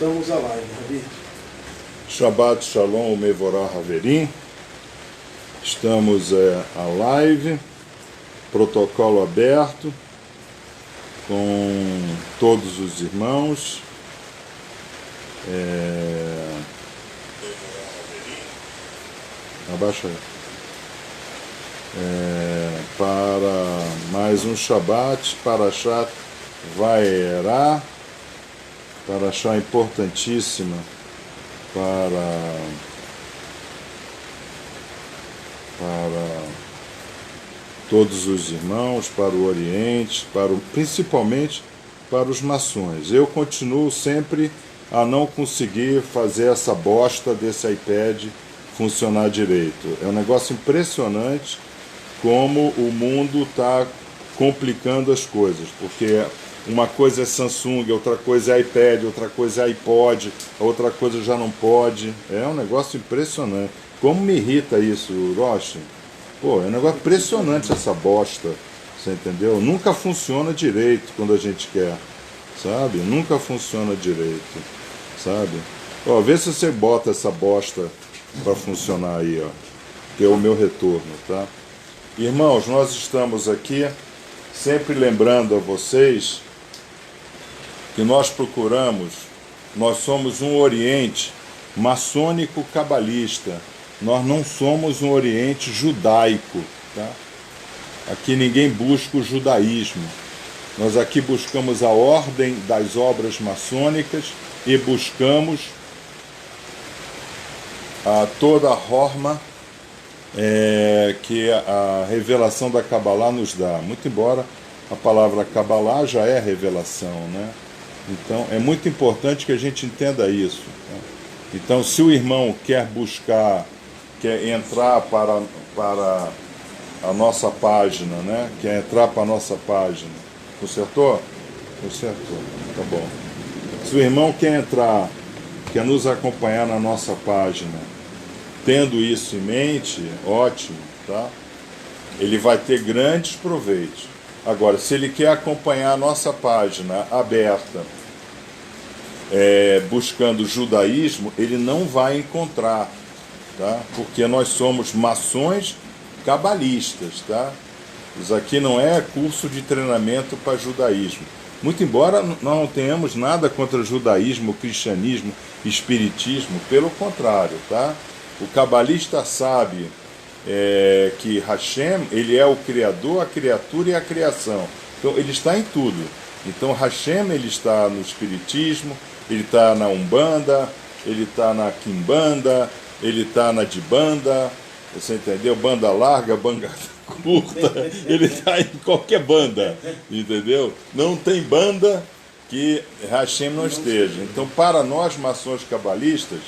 Estamos a live, Rabi. Shabbat Shalom Mevorah Haverim. Estamos a live, protocolo aberto, com todos os irmãos. Abaixa aí. Para mais um Shabbat, Parashat Vaerá, Parashá importantíssima para todos os irmãos, para o Oriente, principalmente para os maçons. Eu continuo sempre a não conseguir fazer essa bosta desse iPad funcionar direito. É um negócio impressionante como o mundo está complicando as coisas, porque uma coisa é Samsung, outra coisa é iPad, outra coisa é iPod, outra coisa já não pode. É um negócio impressionante. Como me irrita isso, Roche? Pô, é um negócio impressionante essa bosta, você entendeu? Nunca funciona direito quando a gente quer, sabe? Nunca funciona direito, sabe? Ó, vê se você bota essa bosta para funcionar aí, ó, que é o meu retorno, tá? Irmãos, nós estamos aqui sempre lembrando a vocês que nós somos um Oriente maçônico cabalista, nós não somos um Oriente judaico, tá? Aqui ninguém busca o judaísmo, nós aqui buscamos a ordem das obras maçônicas e buscamos toda a horma que a revelação da Kabbalah nos dá, muito embora a palavra Kabbalah já é revelação, né? Então é muito importante que a gente entenda isso, né? Então, se o irmão quer entrar para a nossa página, né? Quer entrar para a nossa página, consertou? Consertou, tá bom. Se o irmão quer entrar, quer nos acompanhar na nossa página, tendo isso em mente, ótimo, tá? Ele vai ter grandes proveitos. Agora, se ele quer acompanhar a nossa página aberta, buscando judaísmo, ele não vai encontrar, tá? Porque nós somos maçons cabalistas, tá? Isso aqui não é curso de treinamento para judaísmo. Muito embora nós não tenhamos nada contra judaísmo, cristianismo, espiritismo, pelo contrário, tá? O cabalista sabe que Hashem, ele é o Criador, a criatura e a criação. Então, ele está em tudo. Então, Hashem, ele está no Espiritismo, ele está na Umbanda, ele está na Quimbanda, ele está na Dibanda, você entendeu? Banda larga, banda curta, ele está em qualquer banda, entendeu? Não tem banda que Hashem não esteja. Então, para nós, maçons cabalistas,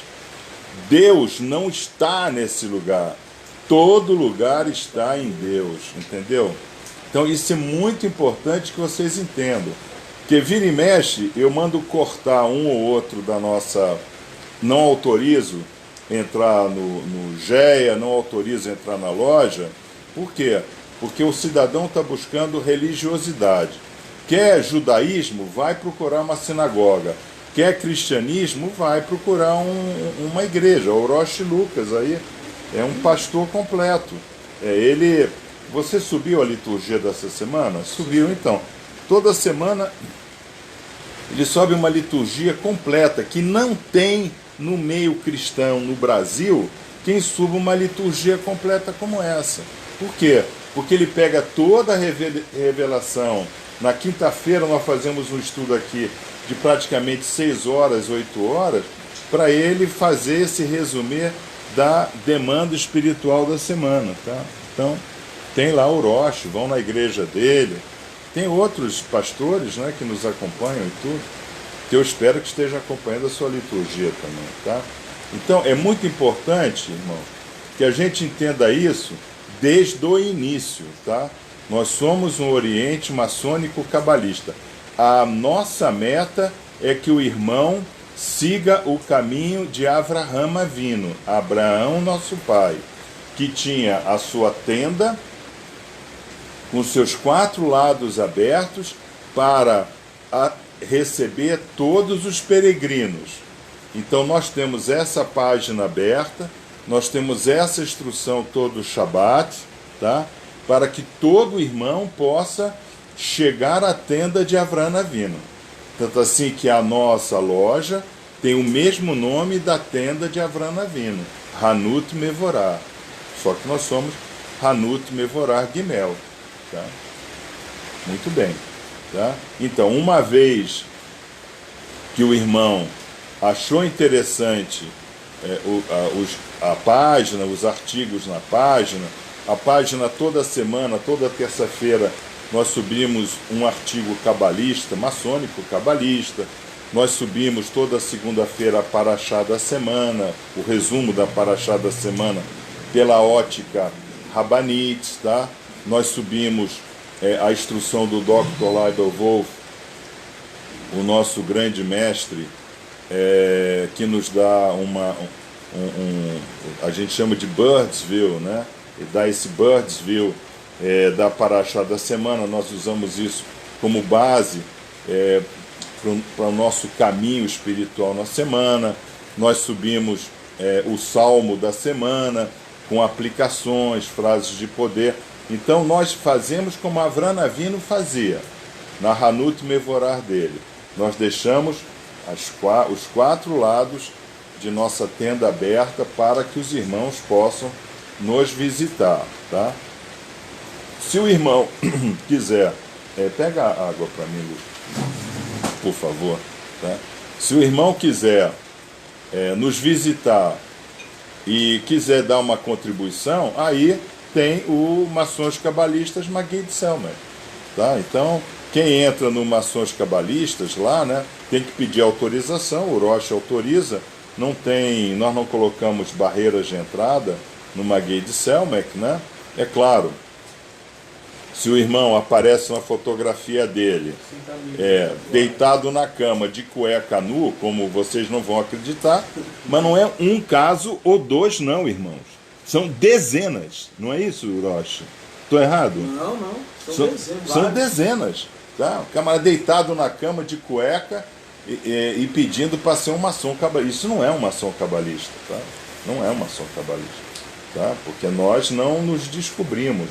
Deus não está nesse lugar. Todo lugar está em Deus, entendeu? Então isso é muito importante que vocês entendam. Porque vira e mexe, eu mando cortar um ou outro da nossa... Não autorizo entrar no GEA, não autorizo entrar na loja. Por quê? Porque o cidadão está buscando religiosidade. Quer judaísmo? Vai procurar uma sinagoga. Quer cristianismo? Vai procurar uma igreja. O Roche Lucas aí é um pastor completo. Você subiu a liturgia dessa semana? Subiu, então. Toda semana ele sobe uma liturgia completa, que não tem no meio cristão, no Brasil, quem suba uma liturgia completa como essa. Por quê? Porque ele pega toda a revelação. Na quinta-feira nós fazemos um estudo aqui de praticamente 6 horas, 8 horas, para ele fazer esse resumir da demanda espiritual da semana, tá? Então, tem lá o Roche, vão na igreja dele, tem outros pastores, né, que nos acompanham e tudo, que eu espero que esteja acompanhando a sua liturgia também, tá? Então, é muito importante, irmão, que a gente entenda isso desde o início, tá? Nós somos um Oriente maçônico cabalista. A nossa meta é que o irmão siga o caminho de Avraham Avinu, Abraão, nosso pai, que tinha a sua tenda com seus 4 lados abertos para receber todos os peregrinos. Então nós temos essa página aberta, nós temos essa instrução todo o Shabat, tá? Para que todo irmão possa chegar à tenda de Avraham Avinu. Tanto assim que a nossa loja tem o mesmo nome da tenda de Avraham Avinu, Hanut Mevorah. Só que nós somos Hanut Mevorah Gimel. Tá? Muito bem. Tá? Então, uma vez que o irmão achou interessante a página, os artigos na página, a página toda semana, toda terça-feira, nós subimos um artigo cabalista, maçônico cabalista, nós subimos toda segunda-feira a Paraxá da semana, o resumo da Paraxá da semana, pela ótica Rabanit, tá? Nós subimos a instrução do Dr. Leibel Wolf, o nosso grande mestre, que nos dá a gente chama de Birdsville, né? E dá esse Birdsville da Paraxá da semana. Nós usamos isso como base para o nosso caminho espiritual na semana. Nós subimos o Salmo da semana, com aplicações, frases de poder. Então nós fazemos como Avraham Avinu fazia, na Hanut Mevorah dele. Nós deixamos os 4 lados de nossa tenda aberta para que os irmãos possam nos visitar. Tá? Se o irmão quiser, pega a água para mim, Lu, por favor. Tá? Se o irmão quiser nos visitar e quiser dar uma contribuição, aí tem o Maçons Cabalistas Maguid Selmer. Tá? Então, quem entra no Maçons Cabalistas lá, né, tem que pedir autorização, o Roche autoriza, nós não colocamos barreiras de entrada no Maguid Selmer, né? É claro, se o irmão aparece uma fotografia dele deitado na cama de cueca nu, como vocês não vão acreditar, mas não é um caso ou 2 não, irmãos. São dezenas, não é isso, Roche? Estou errado? Não, são dezenas. Tá? O camarada deitado na cama de cueca e pedindo para ser um maçom cabalista. Isso não é um maçom cabalista, tá? Não é um maçom cabalista, tá? Porque nós não nos descobrimos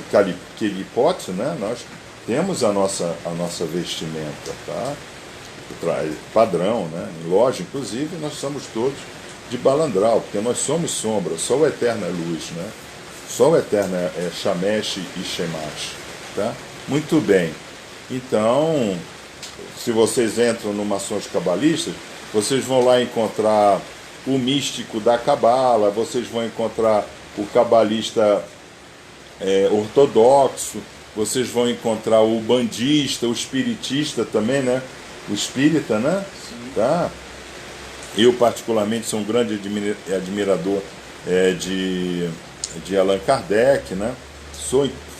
aquele hipótese, né? Nós temos a nossa vestimenta, tá? Padrão, né? Em loja, inclusive, nós somos todos de balandral, porque nós somos sombra, só o eterno é luz, né? Só o eterno é Shamesh e Shemash, tá? Muito bem. Então, se vocês entram no Maçons Cabalistas, vocês vão lá encontrar o místico da Cabala, vocês vão encontrar o cabalista ortodoxo, vocês vão encontrar o bandista, o espiritista também, né? O espírita, né? Sim. Tá? Eu, particularmente, sou um grande admirador de Allan Kardec, né?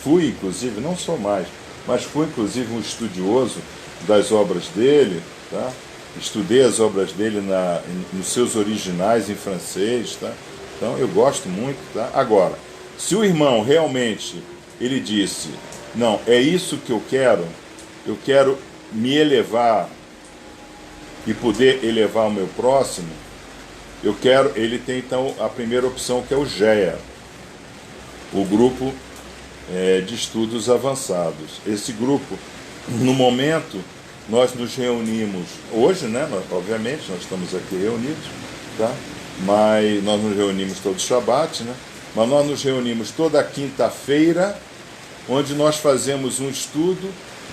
Fui, inclusive, não sou mais, mas fui, inclusive, um estudioso das obras dele, tá? Estudei as obras dele nos seus originais em francês, tá? Então, eu gosto muito, tá? Agora, se o irmão realmente, ele disse, não, é isso que eu quero me elevar e poder elevar o meu próximo, ele tem então a primeira opção, que é o GEA, o grupo de estudos avançados. Esse grupo, no momento, nós nos reunimos hoje, né? Obviamente, nós estamos aqui reunidos, tá? Mas nós nos reunimos todo Shabat, né? Mas nós nos reunimos toda quinta-feira, onde nós fazemos um estudo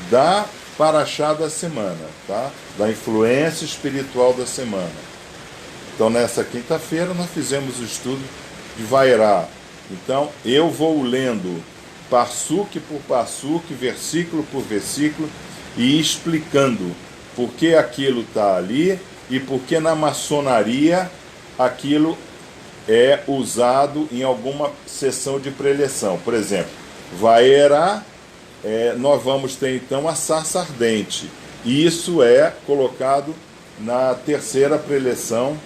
da Paraxá da semana, tá? Da influência espiritual da semana. Então, nessa quinta-feira, nós fizemos o estudo de Vairá. Então, eu vou lendo parsuk por parsuk, versículo por versículo, e explicando por que aquilo está ali e por que na maçonaria aquilo é usado em alguma sessão de preleção. Por exemplo, Vairá, nós vamos ter então a sarça ardente. E isso é colocado na terceira preleção,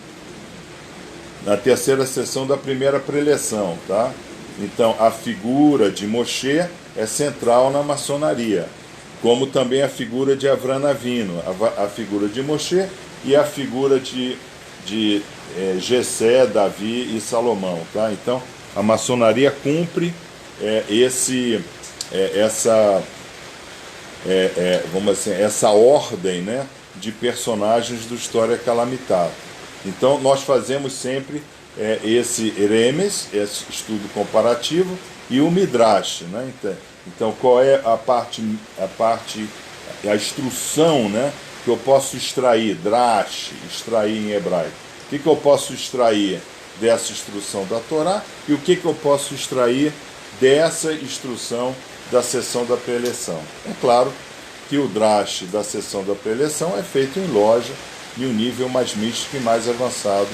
na terceira sessão da primeira preleção, tá? Então, a figura de Moshe é central na maçonaria. como também a figura de Avram Avinu, a figura de Moshe e a figura de Jessé, Davi e Salomão. Tá? Então, a maçonaria cumpre vamos dizer, essa ordem, né, de personagens do História Calamitada. Então, nós fazemos sempre esse Remes, esse estudo comparativo, e o Midrash. Né? Então, qual é a instrução, né, que eu posso extrair, Drash, extrair em hebraico? O que eu posso extrair dessa instrução da Torá e o que eu posso extrair dessa instrução da sessão da preleção? É claro que o Drash da sessão da preleção é feito em loja, em um nível mais místico e mais avançado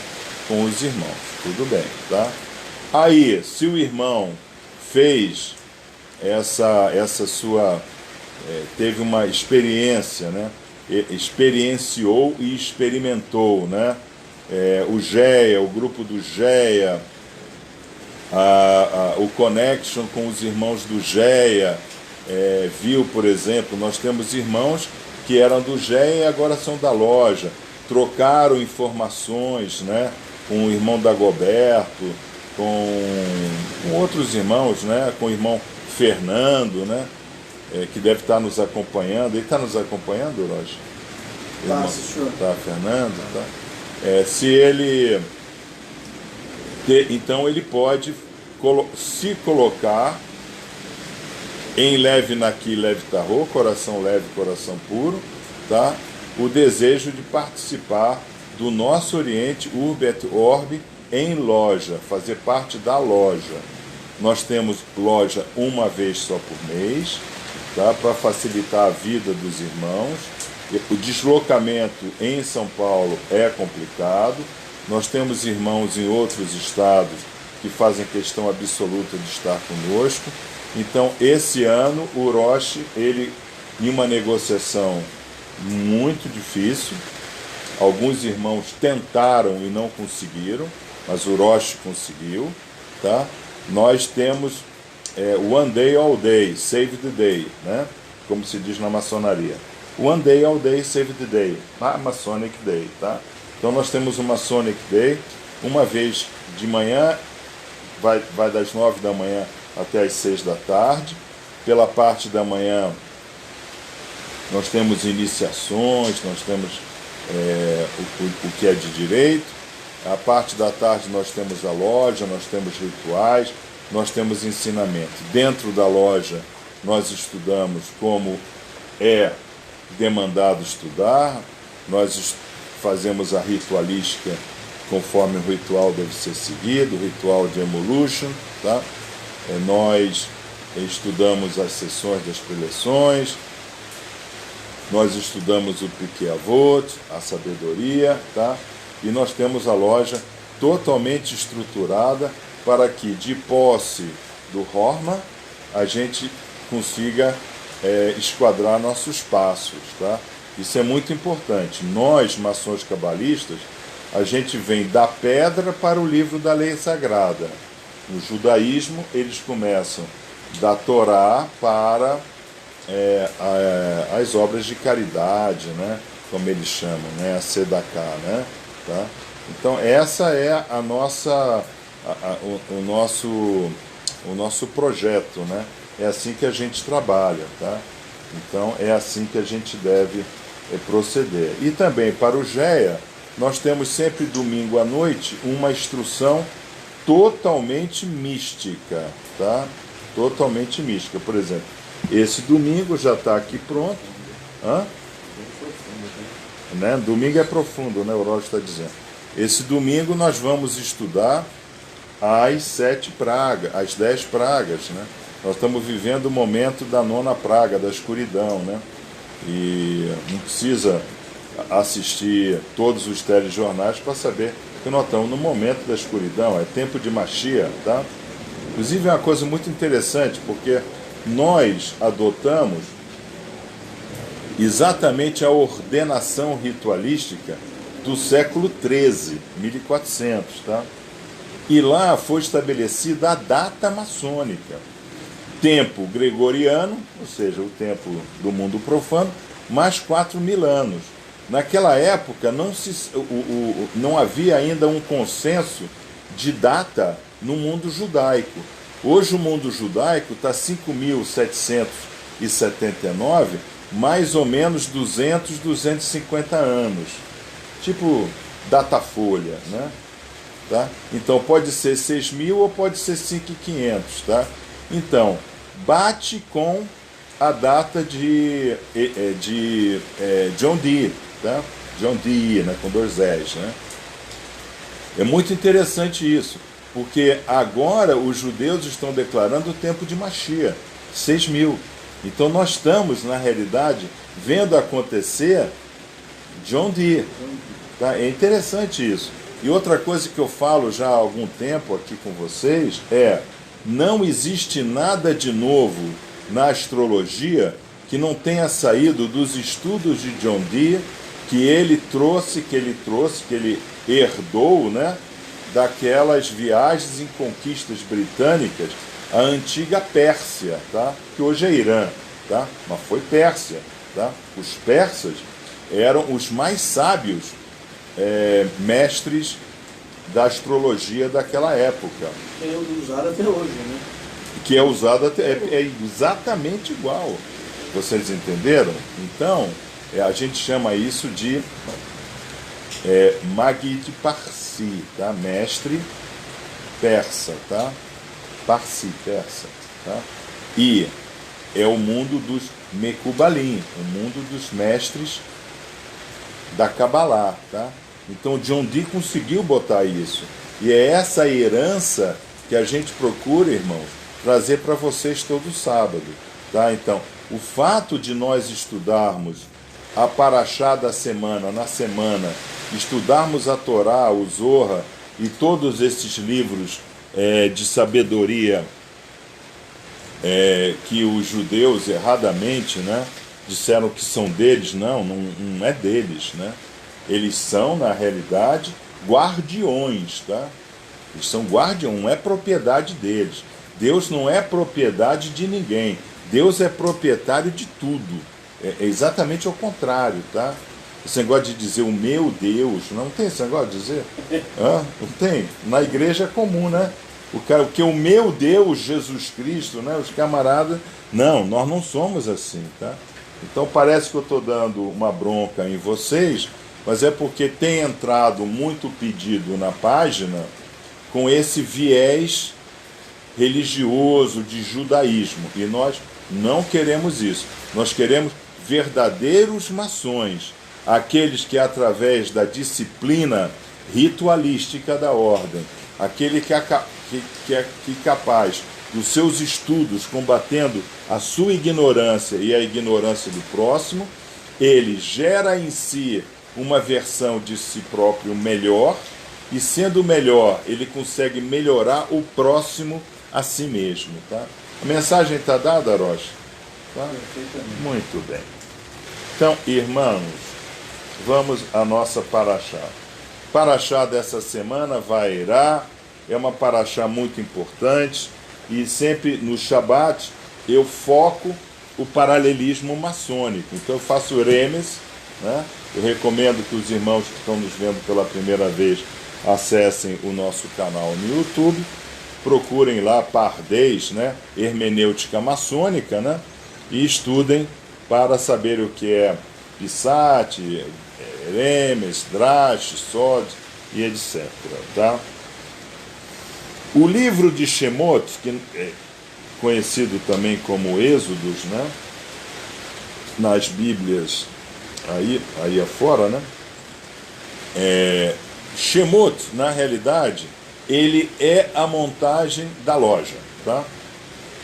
com os irmãos. Tudo bem, tá? Aí, se o irmão fez essa sua... teve uma experiência, né? Experienciou e experimentou, né? O GEA, o grupo do GEA, o connection com os irmãos do GEA, viu, por exemplo, nós temos irmãos que eram do GEA e agora são da loja, trocaram informações, né, com o irmão Dagoberto, com outros irmãos, né, com o irmão Fernando, né, que deve estar nos acompanhando. Ele está nos acompanhando, Roger? Tá, senhor. Tá, Fernando, tá. Se ele... Então ele pode se colocar em leve naqui, leve tarô, coração leve, coração puro, tá? O desejo de participar do nosso Oriente Urbe et Orbe em loja, fazer parte da loja. Nós temos loja uma vez só por mês, tá? Para facilitar a vida dos irmãos. O deslocamento em São Paulo é complicado. Nós temos irmãos em outros estados que fazem questão absoluta de estar conosco. Então, esse ano, o Roche, ele, em uma negociação muito difícil, alguns irmãos tentaram e não conseguiram, mas o Roche conseguiu. Tá? Nós temos One Day All Day, Save the Day, né? Como se diz na maçonaria. One Day All Day, Save the Day, a Masonic Day. Tá? Então nós temos uma Masonic Day, uma vez de manhã, vai das 9 da manhã até as 6 da tarde. Pela parte da manhã nós temos iniciações, nós temos o que é de direito. A parte da tarde nós temos a loja, nós temos rituais, nós temos ensinamento. Dentro da loja nós estudamos como é demandado estudar, nós fazemos a ritualística conforme o ritual deve ser seguido, o ritual de Emolution, tá? Nós estudamos as sessões das preleções, nós estudamos o Pirkei Avot, a sabedoria, tá? E nós temos a loja totalmente estruturada para que, de posse do Horma, a gente consiga esquadrar nossos passos, tá? Isso é muito importante. Nós, maçons cabalistas, a gente vem da pedra para o livro da lei sagrada. No judaísmo, eles começam da Torá para as obras de caridade, né? Como eles chamam, né? A Sedaká, né? Tá? Então, essa é a nossa, o nosso projeto, né? É assim que a gente trabalha, tá? Então, é assim que a gente deve proceder. E também para o GEA, nós temos sempre domingo à noite uma instrução totalmente mística, tá? Totalmente mística. Por exemplo, esse domingo já está aqui pronto. Né? Domingo é profundo, né? O Roger está dizendo. Esse domingo nós vamos estudar as 7 pragas, as 10 pragas, né? Nós estamos vivendo o momento da 9ª praga, da escuridão, né? E não precisa assistir todos os telejornais para saber que nós estamos no momento da escuridão, é tempo de Mashiach, tá? Inclusive é uma coisa muito interessante, porque nós adotamos exatamente a ordenação ritualística do século XIII, 1400, tá? E lá foi estabelecida a data maçônica. tempo gregoriano, ou seja, o tempo do mundo profano, mais 4.000 anos. Naquela época não havia ainda um consenso de data no mundo judaico. Hoje o mundo judaico está 5.779, mais ou menos 250 anos. Tipo Datafolha, né? Tá? Então pode ser 6.000 ou pode ser 5.500, tá? Então, bate com a data de John Dee, tá? John Dee, né? Com 2 Z's, né? É muito interessante isso, porque agora os judeus estão declarando o tempo de Mashiach, 6.000. Então nós estamos, na realidade, vendo acontecer John Dee. Tá? É interessante isso. E outra coisa que eu falo já há algum tempo aqui com vocês é: não existe nada de novo na astrologia que não tenha saído dos estudos de John Dee, que ele herdou, né, daquelas viagens e conquistas britânicas à antiga Pérsia, tá? Que hoje é Irã, tá? Mas foi Pérsia, tá? Os persas eram os mais sábios mestres da astrologia daquela época. Que é usado até hoje, né? Que é usado é exatamente igual. Vocês entenderam? Então, a gente chama isso de Magid Parsi, tá? Mestre persa, tá? Parsi, persa, tá? E é o mundo dos Mekubalim, o mundo dos mestres da Kabbalah, tá? Então John Dee conseguiu botar isso. E é essa herança que a gente procura, irmãos, trazer para vocês todo sábado, tá? Então, o fato de nós estudarmos a Parashá da semana, na semana, estudarmos a Torá, o Zohar e todos esses livros de sabedoria que os judeus erradamente, né, disseram que são deles. Não é deles, né? Eles são, na realidade, guardiões, tá? Eles são guardiões, não é propriedade deles. Deus não é propriedade de ninguém. Deus é proprietário de tudo. É exatamente o contrário, tá? Esse negócio de dizer o meu Deus, não tem esse negócio de dizer? Não tem. Na igreja é comum, né? Porque o meu Deus, Jesus Cristo, né? Os camaradas... Não, nós não somos assim, tá? Então parece que eu estou dando uma bronca em vocês, mas é porque tem entrado muito pedido na página com esse viés religioso de judaísmo. E nós não queremos isso. Nós queremos verdadeiros maçons, aqueles que, através da disciplina ritualística da ordem, aquele que é capaz dos seus estudos, combatendo a sua ignorância e a ignorância do próximo, ele gera em si uma versão de si próprio melhor, e sendo melhor, ele consegue melhorar o próximo a si mesmo. Tá? A mensagem está dada, Rocha? Tá? Muito bem. Então, irmãos, vamos à nossa Parashá. Parashá dessa semana, Vairá, é uma Parashá muito importante, e sempre no Shabat eu foco o paralelismo maçônico. Então eu faço remes, né? Eu recomendo que os irmãos que estão nos vendo pela primeira vez acessem o nosso canal no YouTube, procurem lá Pardês, né? Hermenêutica maçônica, né? E estudem para saber o que é Pissat, Remes, Drash, Sod e etc. Tá? O livro de Shemot, que é conhecido também como Êxodos, né? Nas Bíblias aí afora, né? Shemot, na realidade, ele é a montagem da loja, tá?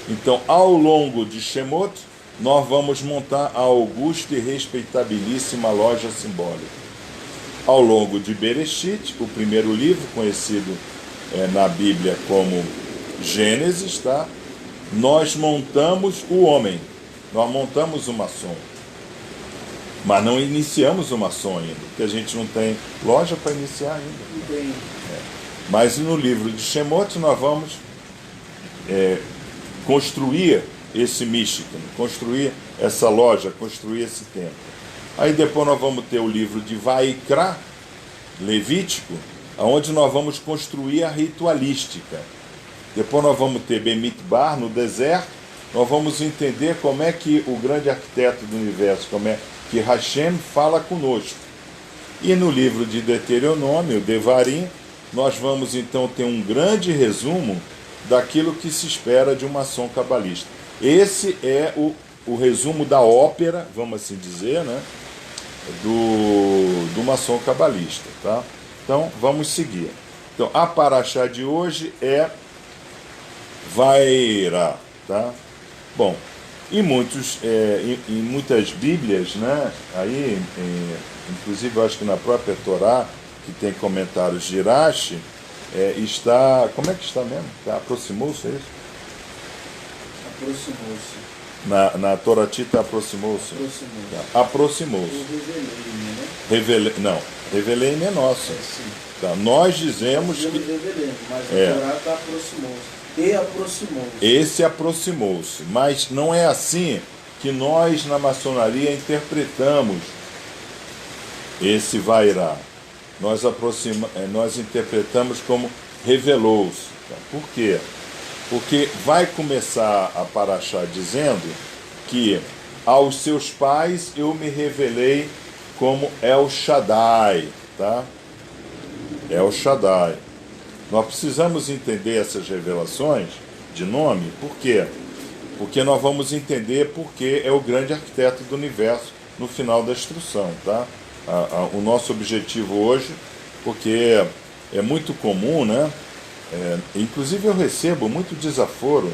Então, ao longo de Shemot, nós vamos montar a augusta e respeitabilíssima loja simbólica. Ao longo de Bereshit, o primeiro livro, conhecido na Bíblia como Gênesis, tá? Nós montamos o homem, nós montamos o maçom, mas não iniciamos o maçom ainda, porque a gente não tem loja para iniciar ainda. Mas no livro de Shemot nós vamos construir esse Mishkan, construir essa loja, construir esse templo. Aí depois nós vamos ter o livro de Vaikra, Levítico, onde nós vamos construir a ritualística. Depois nós vamos ter Bemidbar, no deserto, nós vamos entender como é que o grande arquiteto do universo, como é que Hashem fala conosco. E no livro de Deuteronômio, Devarim, nós vamos então ter um grande resumo daquilo que se espera de um maçom cabalista. Esse é o resumo da ópera, vamos assim dizer, né, do maçom cabalista, tá? Então, vamos seguir. Então, a paraxá de hoje é Vaera, tá? Bom, em muitas Bíblias, né, aí, inclusive eu acho que na própria Torá, que tem comentários de Rashi, está, como é que está mesmo? Aproximou-se, é isso? Aproximou-se. Na Toratita aproximou-se? Aproximou-se. O revelei, né? Não, revelei é nosso. Sim. Tá, nós dizemos que... Revelei, mas a Torá está aproximou-se. E aproximou-se. Esse aproximou-se, mas não é assim que nós na maçonaria interpretamos esse Vairá. Nós interpretamos como revelou-se. Tá? Por quê? Porque vai começar a paraxá dizendo que aos seus pais eu me revelei como El Shaddai, tá? El Shaddai. Nós precisamos entender essas revelações de nome, por quê? Porque nós vamos entender porque é o grande arquiteto do universo no final da instrução, tá? O nosso objetivo hoje, porque é muito comum, né? Inclusive eu recebo muito desaforo,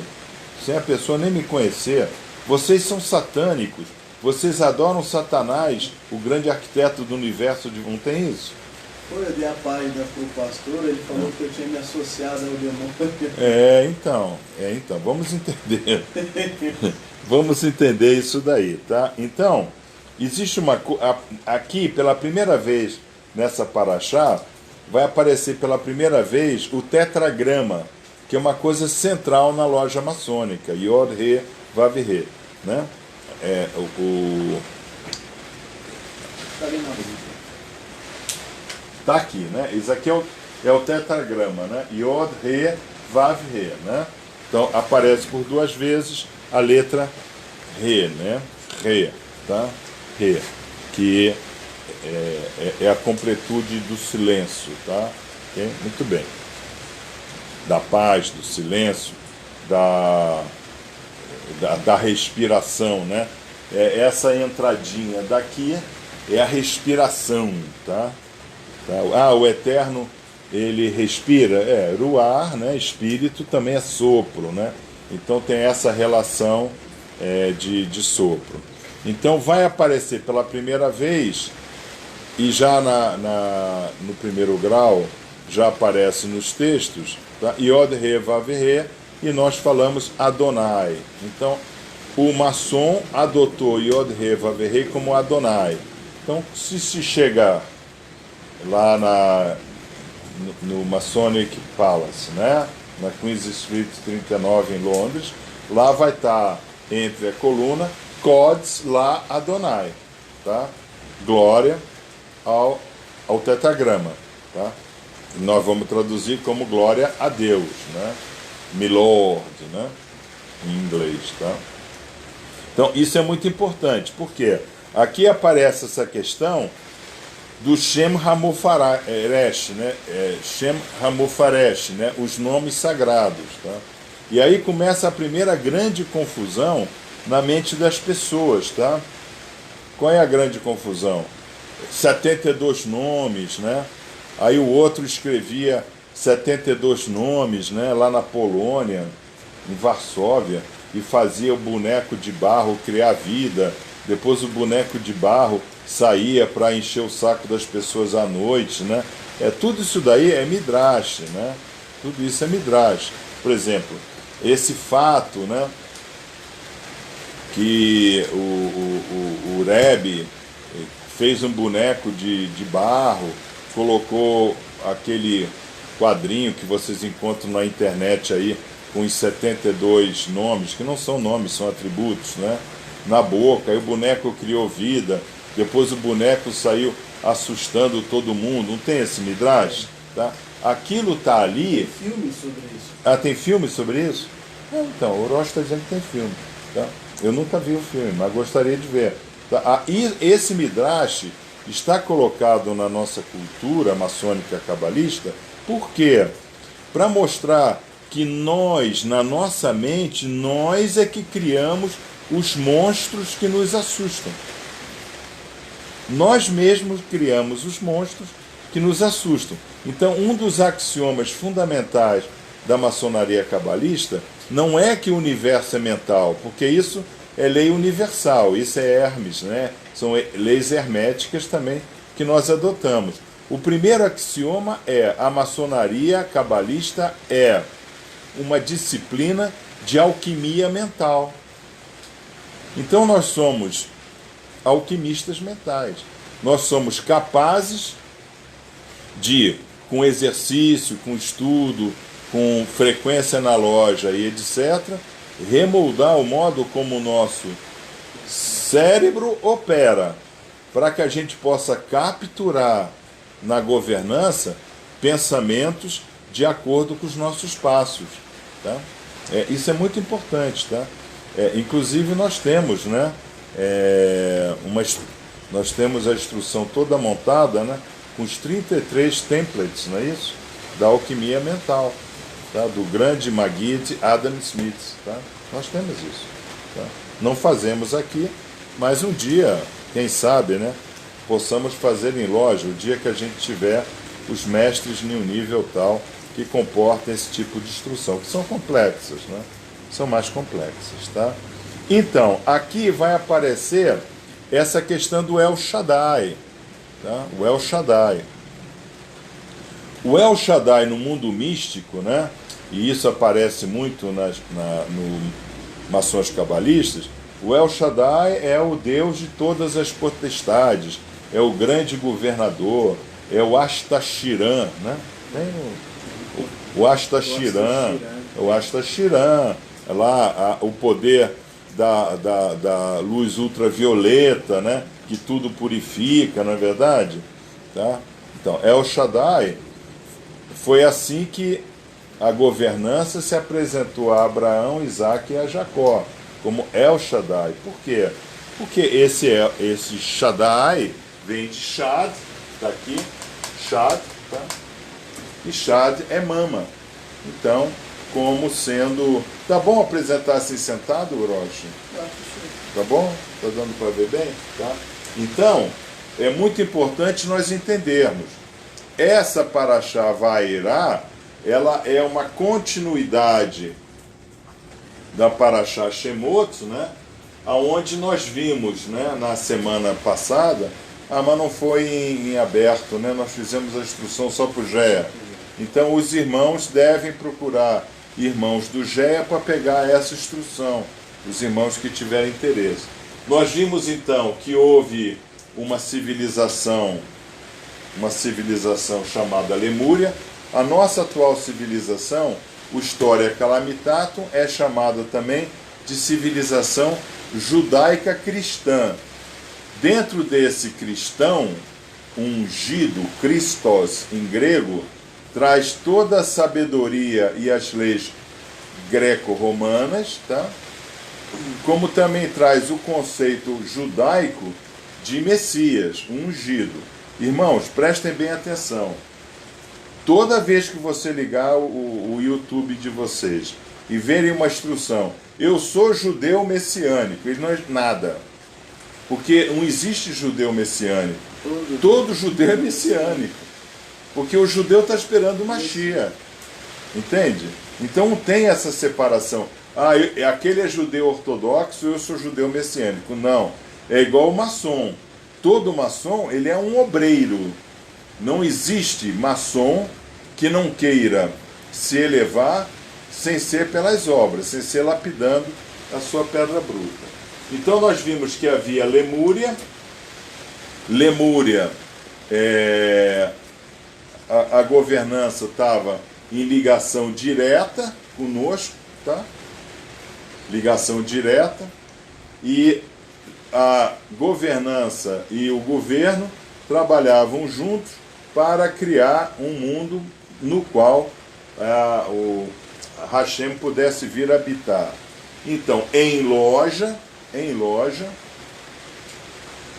sem a pessoa nem me conhecer. Vocês são satânicos, vocês adoram Satanás, o grande arquiteto do universo. Não tem isso? Eu dei a página para o pastor, ele falou que eu tinha me associado ao demônio. Então, vamos entender. Vamos entender isso daí, tá? Então, existe aqui, pela primeira vez nessa paraxá, vai aparecer pela primeira vez o tetragrama, que é uma coisa central na loja maçônica, Yod, Re, Vav, Re, né? Tá aqui, né? Isso aqui é o tetragrama, né? Yod, Re, Vav, Re, né? Então aparece por duas vezes a letra Re, né? Re, tá? Re, que é a completude do silêncio, tá? Okay? Muito bem. Da paz, do silêncio, da respiração, né? Essa entradinha daqui é a respiração, tá? O Eterno, ele respira, ruar, né? Espírito também é sopro, né? Então tem essa relação de sopro. Então vai aparecer pela primeira vez, e já no primeiro grau, já aparece nos textos, tá? Yod, Re, Vav, Re, e nós falamos Adonai. Então, o maçom adotou Yod, Re, Vav, Re como Adonai. Então, se chegar lá no Masonic Palace, né? Na Queen's Street 39 em Londres, lá vai estar entre a coluna Codes lá Adonai, tá? Glória ao tetragrama, tá? Nós vamos traduzir como glória a Deus, né? Milord, né? Em inglês, tá? Então isso é muito importante, porque aqui aparece essa questão do Shem Hamufaresh, né? Shem Hamufaresh, né? Os nomes sagrados, tá? E aí começa a primeira grande confusão na mente das pessoas, tá? Qual é a grande confusão? 72 nomes, né? Aí o outro escrevia 72 nomes, né? Lá na Polônia, em Varsóvia, e fazia o boneco de barro criar vida. Depois o boneco de barro saía para encher o saco das pessoas à noite, né? Tudo isso daí é Midrash, né? Tudo isso é Midrash. Por exemplo, esse fato, né? Que o Rebbe fez um boneco de barro, colocou aquele quadrinho que vocês encontram na internet aí, com os 72 nomes, que não são nomes, são atributos, né? Na boca, aí o boneco criou vida, depois o boneco saiu assustando todo mundo, não tem esse midrash? Tá? Aquilo está ali... Tem filme sobre isso. Ah, tem filme sobre isso? Não, então, o Orochi está dizendo que tem filme. Tá? Eu nunca vi o filme, mas gostaria de ver. Tá? E esse midrash está colocado na nossa cultura maçônica cabalista, por quê? Para mostrar que nós, na nossa mente, nós é que criamos os monstros que nos assustam. Nós mesmos criamos os monstros que nos assustam. Então, um dos axiomas fundamentais da maçonaria cabalista não é que o universo é mental, porque isso é lei universal, isso é Hermes, né? São leis herméticas também que nós adotamos. O primeiro axioma é: a maçonaria cabalista é uma disciplina de alquimia mental. Então nós somos alquimistas mentais. Nós somos capazes de, com exercício, com estudo, com frequência na loja e etc., remoldar o modo como o nosso cérebro opera, para que a gente possa capturar na governança pensamentos de acordo com os nossos passos. Tá? Isso é muito importante. Tá? Inclusive nós temos, né, nós temos a instrução toda montada, né, com os 33 templates, não é isso? Da alquimia mental, tá? Do grande Maggid Adam Smith. Tá? Nós temos isso. Tá? Não fazemos aqui, mas um dia, quem sabe, né, possamos fazer em loja, o dia que a gente tiver os mestres em um nível tal que comporta esse tipo de instrução, que são complexas, né? São mais complexas. Tá? Então, aqui vai aparecer essa questão do El Shaddai. Tá? O El Shaddai. O El Shaddai no mundo místico, né? E isso aparece muito no maçons cabalistas, o El Shaddai é o Deus de todas as potestades, é o grande governador, é o Ashtashiran, né? Tem o Ashtashiran, lá o poder da luz ultravioleta, né? Que tudo purifica, não é verdade? Tá? Então, El Shaddai foi assim que a governança se apresentou a Abraão, Isaac e a Jacó, como El Shaddai. Por quê? Porque esse Shaddai vem de Shad, está aqui, Shad, tá? E Shad é mama. Então, como sendo... Tá bom apresentar assim sentado, Orochi? Tá bom? Tá dando para ver bem? Tá? Então, é muito importante nós entendermos. Essa Parashá Vairá, ela é uma continuidade da Parashá Shemot, né? Aonde nós vimos, né, na semana passada, mas não foi em aberto, né? Nós fizemos a instrução só para o GEA. Então os irmãos devem procurar irmãos do GEA para pegar essa instrução, os irmãos que tiverem interesse. Nós vimos então que houve uma civilização chamada Lemúria. A nossa atual civilização, o História Calamitatum, é chamada também de civilização judaica cristã. Dentro desse cristão, ungido, Christos em grego, traz toda a sabedoria e as leis greco-romanas, tá? Como também traz o conceito judaico de Messias, ungido. Irmãos, prestem bem atenção. Toda vez que você ligar o YouTube de vocês e verem uma instrução, eu sou judeu messiânico, ele não é nada. Porque não existe judeu messiânico. Todo judeu é messiânico. Porque o judeu está esperando uma Mashiach. Entende? Então não tem essa separação. Aquele é judeu ortodoxo, eu sou judeu messiânico. Não. É igual o maçom. Todo maçom, ele é um obreiro. Não existe maçom que não queira se elevar sem ser pelas obras, sem ser lapidando a sua pedra bruta. Então nós vimos que havia Lemúria. Lemúria, a governança estava em ligação direta conosco, tá? Ligação direta, e a governança e o governo trabalhavam juntos para criar um mundo no qual o Hashem pudesse vir habitar. Então, em loja,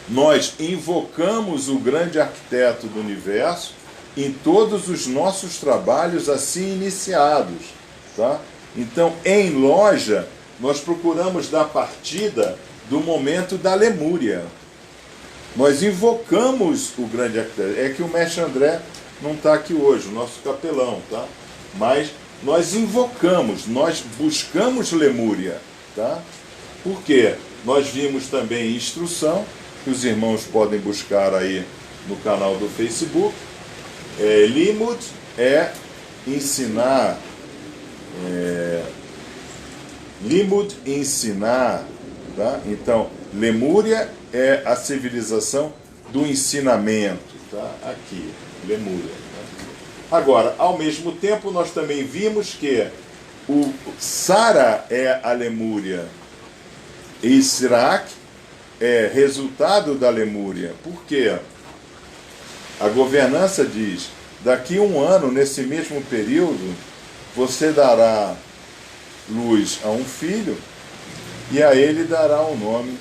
nós invocamos o grande arquiteto do universo em todos os nossos trabalhos assim iniciados, tá? Então, em loja, nós procuramos dar partida do momento da Lemúria. Nós invocamos o grande arquiteto. É que o mestre André não está aqui hoje, o nosso capelão, tá? Mas nós invocamos, nós buscamos Lemúria, tá? Por quê? Nós vimos também instrução, que os irmãos podem buscar aí no canal do Facebook. Limud é ensinar, Limud ensinar, tá? Então, Lemúria é a civilização do ensinamento, tá? Aqui, Lemúria. Tá? Agora, ao mesmo tempo, nós também vimos que o Sara é a Lemúria e Sirac é resultado da Lemúria. Por quê? A governança diz: daqui a um ano, nesse mesmo período, você dará luz a um filho e a ele dará o nome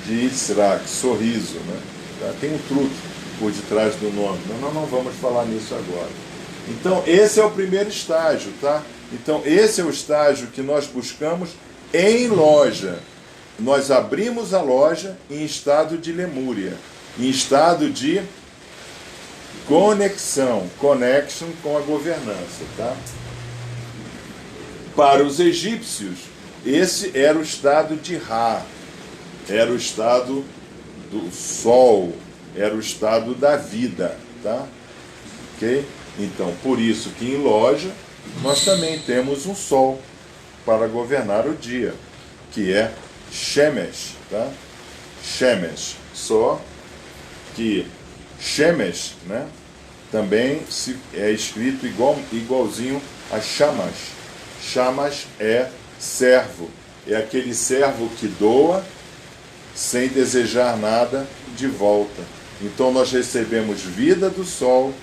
de Yitzhak, sorriso, né? Tá? Tem um truque por detrás do nome, mas nós não vamos falar nisso agora. Então, esse é o primeiro estágio, tá? Então, esse é o estágio que nós buscamos em loja. Nós abrimos a loja em estado de Lemúria, em estado de connection com a governança, tá? Para os egípcios, esse era o estado de Ra, era o estado do sol, era o estado da vida, tá? Ok? Então, por isso que em loja nós também temos um sol para governar o dia, que é Shemesh, tá? Shemesh, só que Shemesh, né, também é escrito igualzinho a Shamash. Shamash é servo, é aquele servo que doa sem desejar nada de volta. Então nós recebemos vida do sol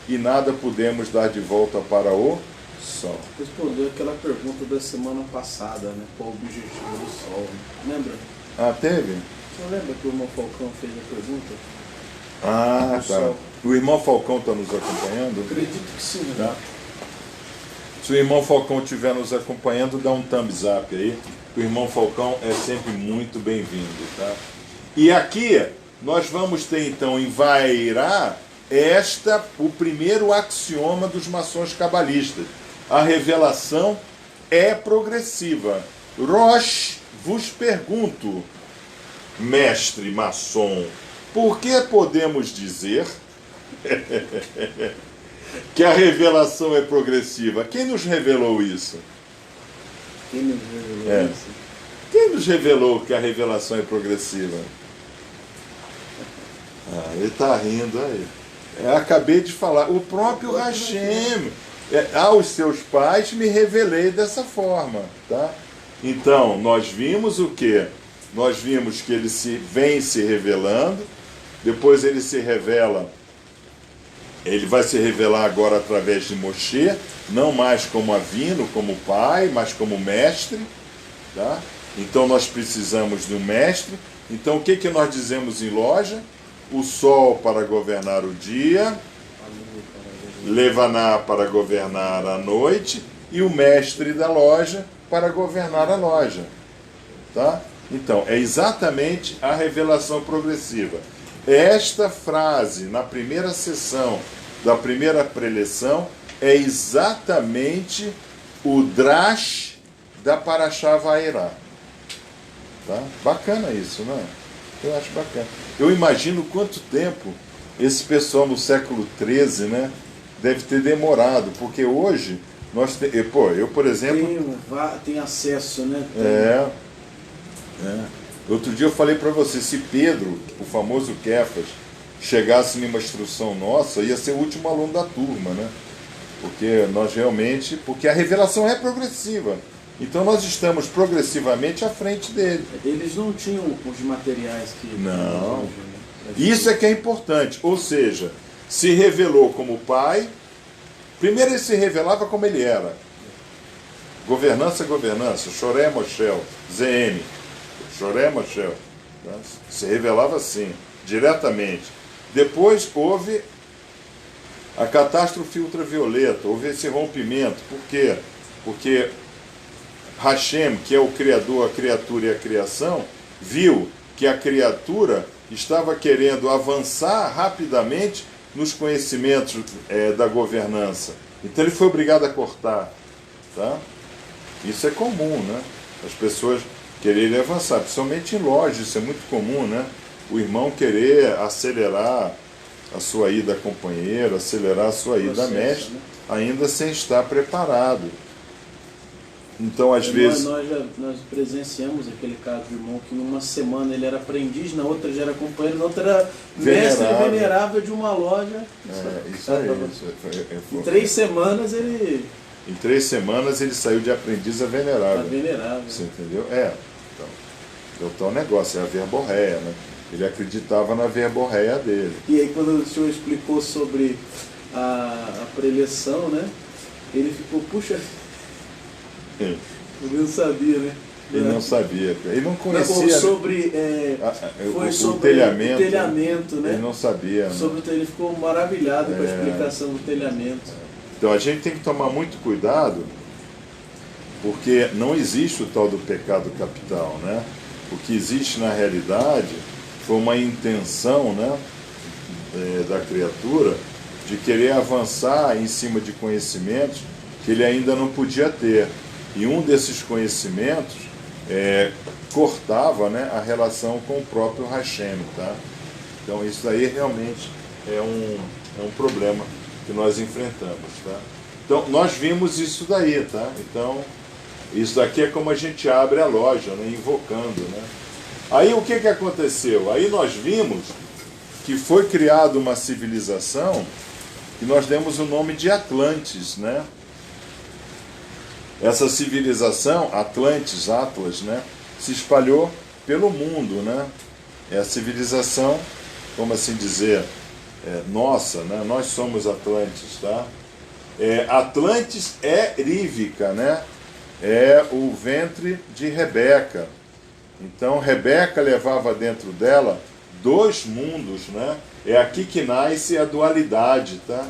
e nada podemos dar de volta para o sol. Respondeu aquela pergunta da semana passada, né? Qual o objetivo do sol? Lembra? Ah, teve? Você lembra que o irmão Falcão fez a pergunta? Ah, Do tá. sol. O irmão Falcão está nos acompanhando? Acredito que sim, né? Tá. Se o irmão Falcão estiver nos acompanhando, dá um thumbs up aí. O irmão Falcão é sempre muito bem-vindo, tá? E aqui nós vamos ter então em Vairá o primeiro axioma dos maçons cabalistas. A revelação é progressiva. Rosh, vos pergunto, mestre maçom, por que podemos dizer que a revelação é progressiva? Quem nos revelou isso? Quem nos revelou isso? Quem nos revelou que a revelação é progressiva? Ah, ele está rindo aí. Acabei de falar. O próprio Hashem. Aos seus pais me revelei dessa forma. Tá? Então, nós vimos o quê? Nós vimos que ele vem se revelando, depois ele se revela. Ele vai se revelar agora através de Moshe, não mais como Avino, como pai, mas como mestre. Tá? Então nós precisamos de um mestre. Então o que nós dizemos em loja? O sol para governar o dia, Levaná para governar a noite e o mestre da loja para governar a loja. Tá? Então, é exatamente a revelação progressiva. Esta frase, na primeira sessão da primeira preleção, é exatamente o drash da Parashá Vairá. Tá? Bacana isso, não é? Eu acho bacana. Eu imagino quanto tempo esse pessoal no século XIII, né, deve ter demorado, porque hoje nós eu, por exemplo... Tem acesso, né? Outro dia eu falei para você, se Pedro, o famoso Kefas, chegasse numa instrução nossa, ia ser o último aluno da turma, né? Porque nós realmente... Porque a revelação é progressiva. Então nós estamos progressivamente à frente dele. Eles não tinham os materiais que... Não. hoje, né? Isso é que é importante. Ou seja, se revelou como pai. Primeiro ele se revelava como ele era. Governança, Choré Moshel, ZM. Choré Moshel. Se revelava assim, diretamente. Depois houve a catástrofe ultravioleta, houve esse rompimento. Por quê? Porque Hashem, que é o Criador, a criatura e a criação, viu que a criatura estava querendo avançar rapidamente nos conhecimentos da governança. Então ele foi obrigado a cortar. Tá? Isso é comum, né? As pessoas quererem avançar, principalmente em lojas, isso é muito comum, né? O irmão querer acelerar a sua ida companheiro, acelerar a sua ida mestre, né? Ainda sem estar preparado. Então, às vezes... Nós presenciamos aquele caso de irmão que numa semana ele era aprendiz, na outra já era companheiro, na outra era mestre venerável de uma loja. Isso aí. Em 3 semanas ele... Em 3 semanas ele saiu de aprendiz a venerável. A venerável. Você entendeu? Então o negócio é a verborréia, né? Ele acreditava na verborréia dele. E aí quando o senhor explicou sobre a preleção, né? Ele ficou, puxa... Ele não sabia, né? Ele não sabia. Ele não conhecia... Sobre, o telhamento. O telhamento, né? Ele não sabia. Sobre, ele ficou maravilhado com a explicação do telhamento. Então a gente tem que tomar muito cuidado, porque não existe o tal do pecado capital, né? O que existe na realidade foi uma intenção, né, da criatura de querer avançar em cima de conhecimentos que ele ainda não podia ter. E um desses conhecimentos cortava, né, a relação com o próprio Hashem, tá? Então isso aí realmente é um problema que nós enfrentamos, tá? Então nós vimos isso daí, tá? Então isso daqui é como a gente abre a loja, né, invocando, né? Aí o que aconteceu? Aí nós vimos que foi criada uma civilização que nós demos o nome de Atlantes, né? Essa civilização, Atlantes, Atlas, né, se espalhou pelo mundo, né? É a civilização, como assim dizer, nossa, né? Nós somos Atlantes, tá? Atlantes é Rívica, né? É o ventre de Rebeca. Então Rebeca levava dentro dela 2 mundos, né? É aqui que nasce a dualidade, tá?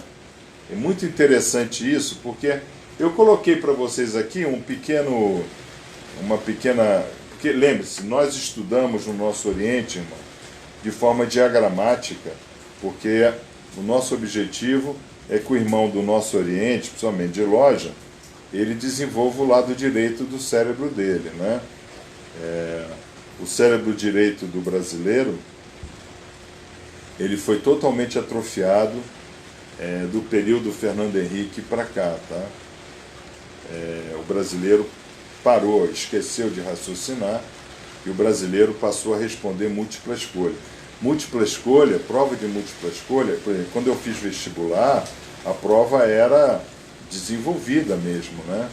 É muito interessante isso, porque eu coloquei para vocês aqui uma pequena... Porque lembre-se, nós estudamos no nosso Oriente, irmão, de forma diagramática, porque o nosso objetivo é que o irmão do nosso Oriente, principalmente de loja, ele desenvolva o lado direito do cérebro dele, né? O cérebro direito do brasileiro, ele foi totalmente atrofiado do período Fernando Henrique para cá, tá? O brasileiro parou, esqueceu de raciocinar, e o brasileiro passou a responder múltipla escolha. Múltipla escolha, prova de múltipla escolha, por exemplo, quando eu fiz vestibular, a prova era desenvolvida mesmo, né?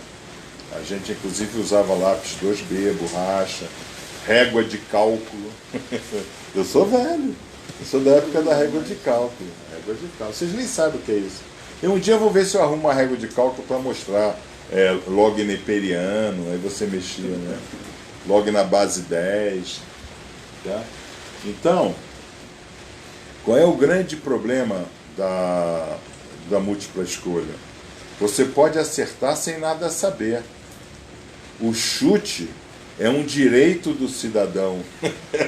A gente inclusive usava lápis 2B, borracha, régua de cálculo. Eu sou velho, eu sou da época da régua de cálculo. Régua de cálculo. Vocês nem sabem o que é isso. E um dia eu vou ver se eu arrumo uma régua de cálculo para mostrar log neperiano, aí você mexia, né? Log na base 10. Tá? Então, qual é o grande problema da múltipla escolha? Você pode acertar sem nada saber. O chute é um direito do cidadão.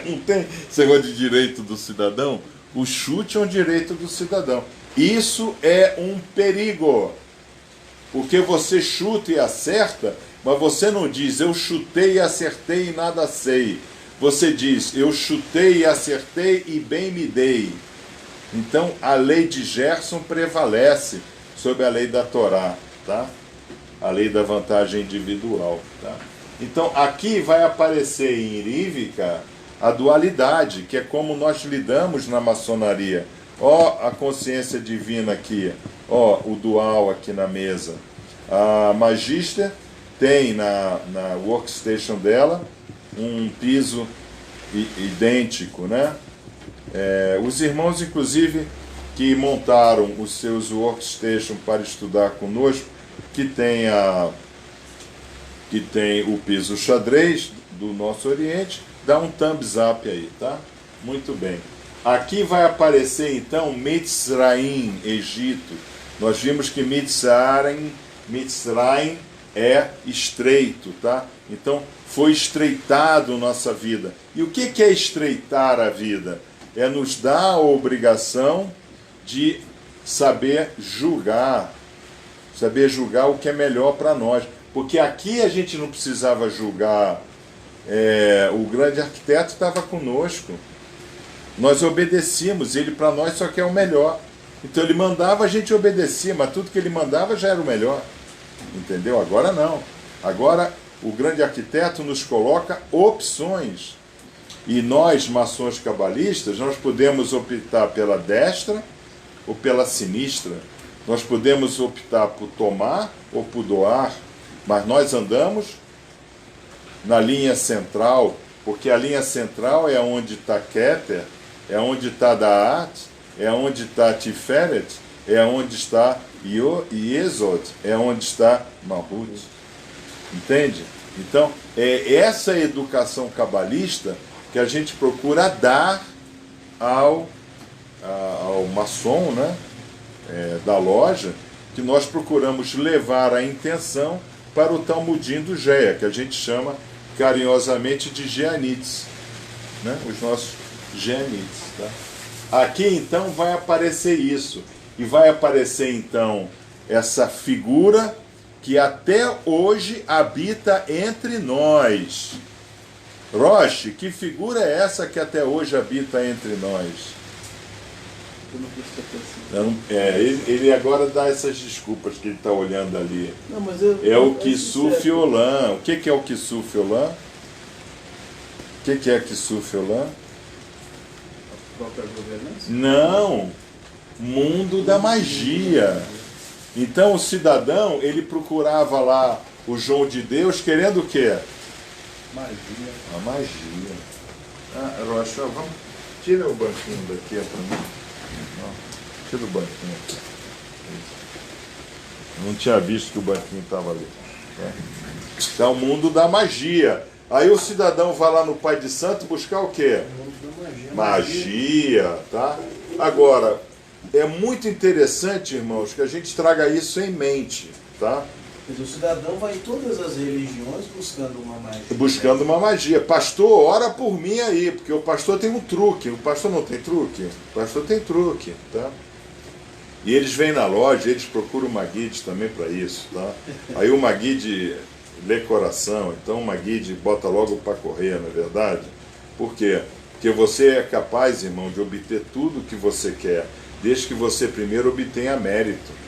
Não tem esse negócio de direito do cidadão? O chute é um direito do cidadão. Isso é um perigo. Porque você chuta e acerta, mas você não diz, eu chutei e acertei e nada sei. Você diz, eu chutei e acertei e bem me dei. Então, a lei de Gerson prevalece sobre a lei da Torá, tá? A lei da vantagem individual, tá? Então, aqui vai aparecer em Irívica a dualidade, que é como nós lidamos na maçonaria. Ó, a consciência divina aqui, ó, o dual aqui na mesa. A Magister tem na workstation dela um piso idêntico, né? Os irmãos, inclusive, que montaram os seus workstation para estudar conosco, que tem o piso xadrez do nosso Oriente, dá um thumbs up aí, tá? Muito bem. Aqui vai aparecer então Mitzrayim, Egito. Nós vimos que Mitzrayim é estreito, tá? Então foi estreitado nossa vida. E o que é estreitar a vida? É nos dar a obrigação de saber julgar o que é melhor para nós. Porque aqui a gente não precisava julgar, o grande arquiteto estava conosco, nós obedecíamos, ele para nós só quer o melhor. Então ele mandava, a gente obedecia, mas tudo que ele mandava já era o melhor. Entendeu? Agora não. Agora o grande arquiteto nos coloca opções. E nós, maçons cabalistas, nós podemos optar pela destra ou pela sinistra. Nós podemos optar por tomar ou por doar, mas nós andamos na linha central, porque a linha central é onde está Keter, é onde está Da'at, é onde está Tiferet, é onde está Yesod, é onde está Malhut. Entende? Então, é essa educação cabalista que a gente procura dar ao maçom, né, da loja, que nós procuramos levar a intenção para o Talmudim do Geia, que a gente chama carinhosamente de Geanites, né, os nossos Geanites. Tá? Aqui então vai aparecer isso, e vai aparecer então essa figura que até hoje habita entre nós. Roche, que figura é essa que até hoje habita entre nós? Ele agora dá essas desculpas que ele está olhando ali. Não, mas é o Kisuf Olam. O que é o Kisuf Olam? O que é Kisuf Olam? A própria governança? Não, mundo da magia. Então o cidadão, ele procurava lá o João de Deus querendo o quê? Magia. A magia. Rocha, vamos. Tira o banquinho daqui para mim. Tira o banquinho aqui. Não tinha visto que o banquinho estava ali. É o mundo da magia. Aí o cidadão vai lá no Pai de Santo buscar o quê? Magia, tá? Agora, é muito interessante, irmãos, que a gente traga isso em mente, tá? Mas o cidadão vai em todas as religiões buscando uma magia. Buscando uma magia. Pastor, ora por mim aí, porque o pastor tem um truque. O pastor não tem truque? O pastor tem truque, tá? E eles vêm na loja, eles procuram o Maguide também para isso, tá? Aí o Maguide lê coração, então o Maguide bota logo para correr, não é verdade? Por quê? Porque você é capaz, irmão, de obter tudo o que você quer, desde que você primeiro obtenha mérito.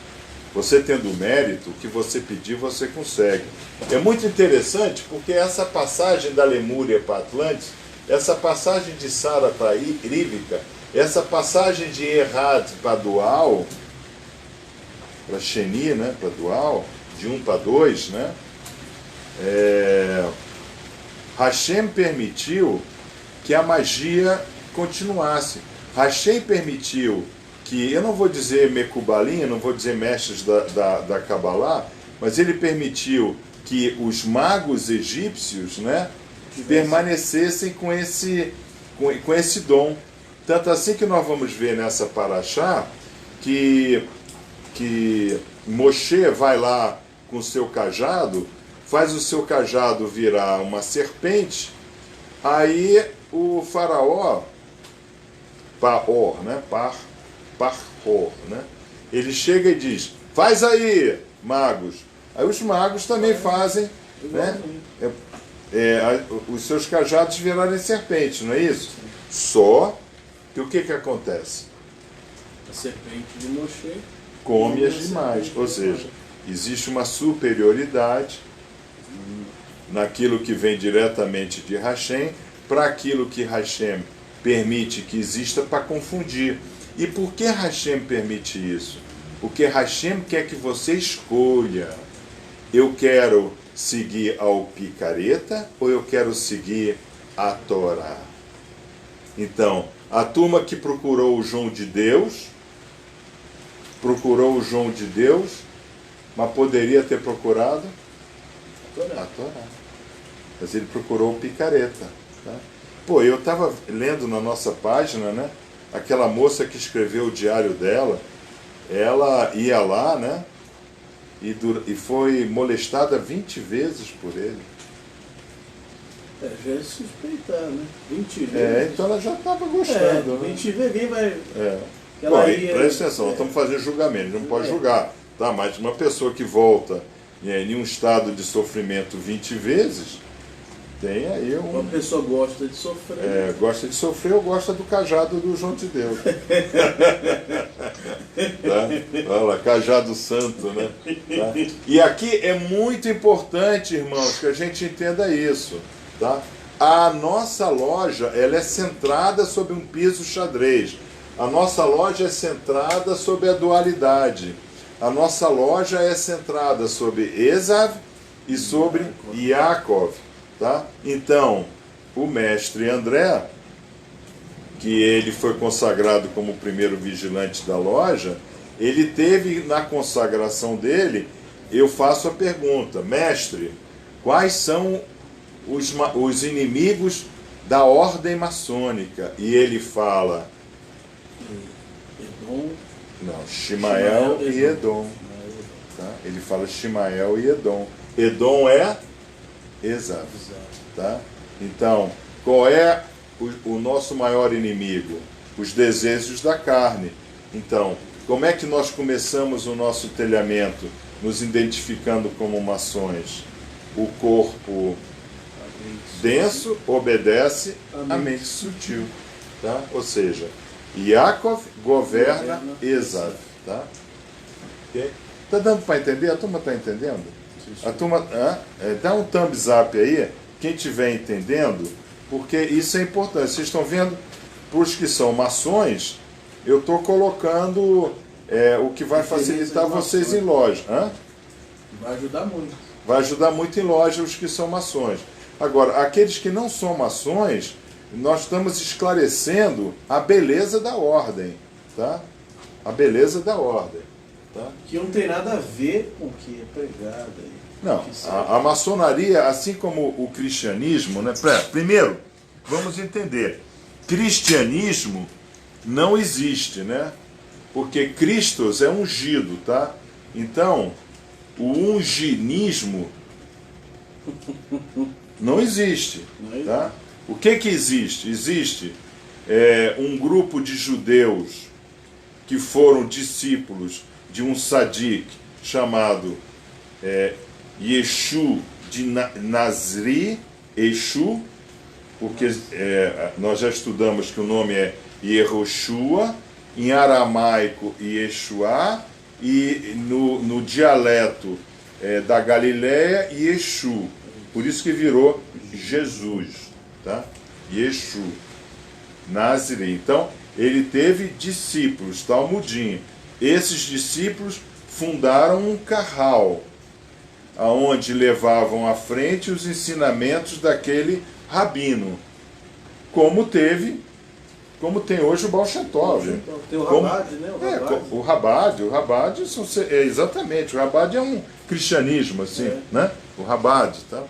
Você tendo mérito, o que você pedir, você consegue. É muito interessante porque essa passagem da Lemúria para Atlantis, essa passagem de Sara para Rívica, essa passagem de Errad para Dual, para Sheni, né, para Dual, de 1 para 2, né? Hashem permitiu que a magia continuasse. Hashem permitiu que, eu não vou dizer Mecubalim, não vou dizer mestres da Kabbalah, mas ele permitiu que os magos egípcios, né, permanecessem com esse dom. Tanto assim que nós vamos ver nessa paraxá que Moshe vai lá com o seu cajado, faz o seu cajado virar uma serpente, aí o faraó, Paror, né, Paror, né, ele chega e diz, faz aí, magos. Aí os magos também fazem, né, os seus cajados virarem serpentes, não é isso? Só que o que acontece? A serpente de Moshe come as demais, ou seja, existe uma superioridade naquilo que vem diretamente de Hashem para aquilo que Hashem permite que exista para confundir. E por que Hashem permite isso? Porque Hashem quer que você escolha. Eu quero seguir ao picareta ou eu quero seguir a Torá? Então, a turma que procurou o João de Deus, mas poderia ter procurado a Torá. Mas ele procurou o picareta. Tá? Pô, eu estava lendo na nossa página, né? Aquela moça que escreveu o diário dela, ela ia lá, né? E foi molestada 20 vezes por ele. Já é suspeitar, né? 20 vezes. Então ela já estava gostando. 20 vezes ninguém vai... Bom, presta atenção, nós estamos fazendo julgamento, não pode julgar. Tá? Mas uma pessoa que volta em um estado de sofrimento 20 vezes, tem aí Uma pessoa gosta de sofrer. Gosta de sofrer ou gosta do cajado do João de Deus. Tá? Olha lá, cajado santo, né? Tá? E aqui é muito importante, irmãos, que a gente entenda isso. Tá? A nossa loja, ela é centrada sobre um piso xadrez. A nossa loja é centrada sobre a dualidade. A nossa loja é centrada sobre Esav e sobre Yaakov. Tá? Então, o mestre André, que ele foi consagrado como o primeiro vigilante da loja, ele teve na consagração dele, eu faço a pergunta, mestre, quais são os inimigos da ordem maçônica? E ele fala... Shimael e Edom. Tá? Ele fala Shimael e Edom. Edom é Esav. Tá? Então, qual é o nosso maior inimigo? Os desejos da carne. Então, como é que nós começamos o nosso telhamento, nos identificando como maçons? O corpo denso obedece à mente sutil. Tá? Ou seja, Yaakov governa Esav. Tá? Okay? Tá dando para entender? A turma está entendendo? A turma, dá um thumbs up aí, quem estiver entendendo, porque isso é importante. Vocês estão vendo, para os que são maçons, eu estou colocando o que vai facilitar vocês em loja. Vai ajudar muito. Vai ajudar muito em loja os que são maçons. Agora, aqueles que não são maçons, nós estamos esclarecendo a beleza da ordem. Tá? A beleza da ordem. Tá? Que não tem nada a ver com o que é pregado aí. Não, a maçonaria, assim como o cristianismo, né? Primeiro, vamos entender, cristianismo não existe, né? Porque Christos é ungido, tá? Então, o unginismo não existe, tá? O que existe? Existe um grupo de judeus que foram discípulos de um sadik chamado Yeshu de Nazri, Yeshu, porque nós já estudamos que o nome é Yehoshua, em aramaico Yeshua, e no dialeto da Galileia, Yeshu. Por isso que virou Jesus, tá? Yeshu, Nazri. Então, ele teve discípulos, Talmudim. Esses discípulos fundaram um carral, aonde levavam à frente os ensinamentos daquele rabino, como tem hoje o Baal Shem Tov. Tem o Rabad, né? O Rabad, exatamente, o Rabad é um cristianismo, assim, né? O Rabad, tá?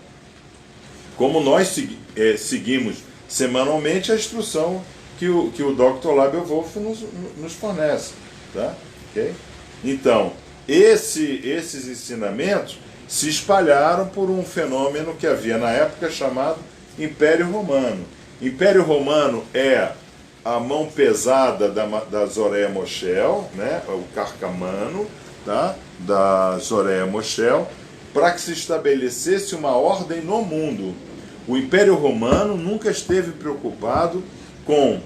Como nós seguimos semanalmente a instrução que o Dr. Label Wolf nos fornece, tá? Okay? Então, esses ensinamentos se espalharam por um fenômeno que havia na época chamado Império Romano. Império Romano é a mão pesada da Zoreia Moshel, né? O Carcamano, tá? Da Zoreia Moshel, para que se estabelecesse uma ordem no mundo. O Império Romano nunca esteve preocupado com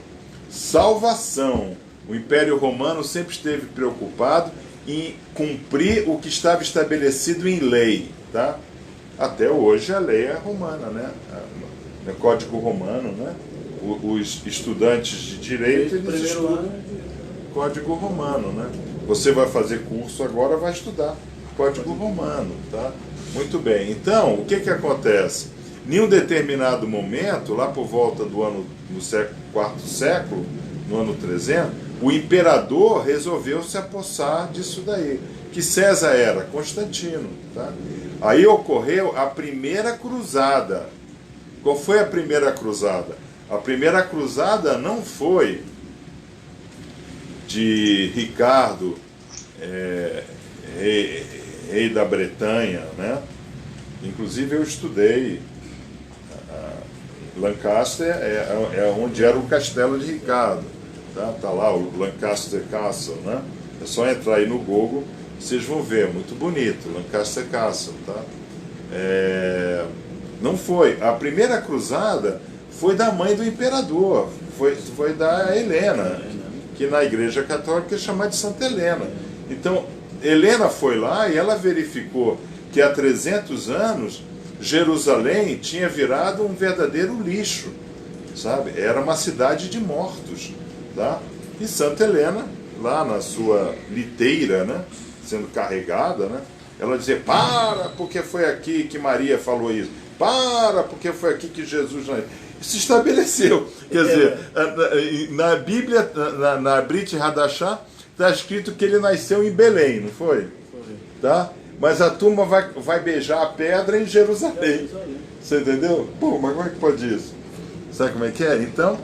salvação. O Império Romano sempre esteve preocupado em cumprir o que estava estabelecido em lei, tá? Até hoje a lei é romana, né? É Código Romano, né? Os estudantes de direito, eles estudam Código Romano, né? Você vai fazer curso agora, vai estudar Código Romano, tá? Muito bem. Então, o que acontece? Em um determinado momento, lá por volta do ano, no quarto século, no ano 300, o imperador resolveu se apossar disso daí. Que César era? Constantino. Tá? Aí ocorreu a primeira cruzada. Qual foi a primeira cruzada? A primeira cruzada não foi de Ricardo, rei da Bretanha, né? Inclusive eu estudei Lancaster, é onde era o castelo de Ricardo, tá lá o Lancaster Castle, né? É só entrar aí no Google, vocês vão ver, muito bonito, Lancaster Castle, tá? Não foi, a primeira cruzada foi da mãe do imperador, foi da Helena, que na Igreja Católica é chamada de Santa Helena. Então, Helena foi lá e ela verificou que há 300 anos Jerusalém tinha virado um verdadeiro lixo, sabe? Era uma cidade de mortos, tá? E Santa Helena, lá na sua liteira, né, sendo carregada, né, ela dizia, para, porque foi aqui que Maria falou isso, para, porque foi aqui que Jesus... Se estabeleceu. Quer dizer, na Bíblia, na Brit Hadashah, está escrito que ele nasceu em Belém, não foi? Tá? Mas a turma vai beijar a pedra em Jerusalém. Você entendeu? Pô, mas como é que pode isso? Sabe como é que é? Então,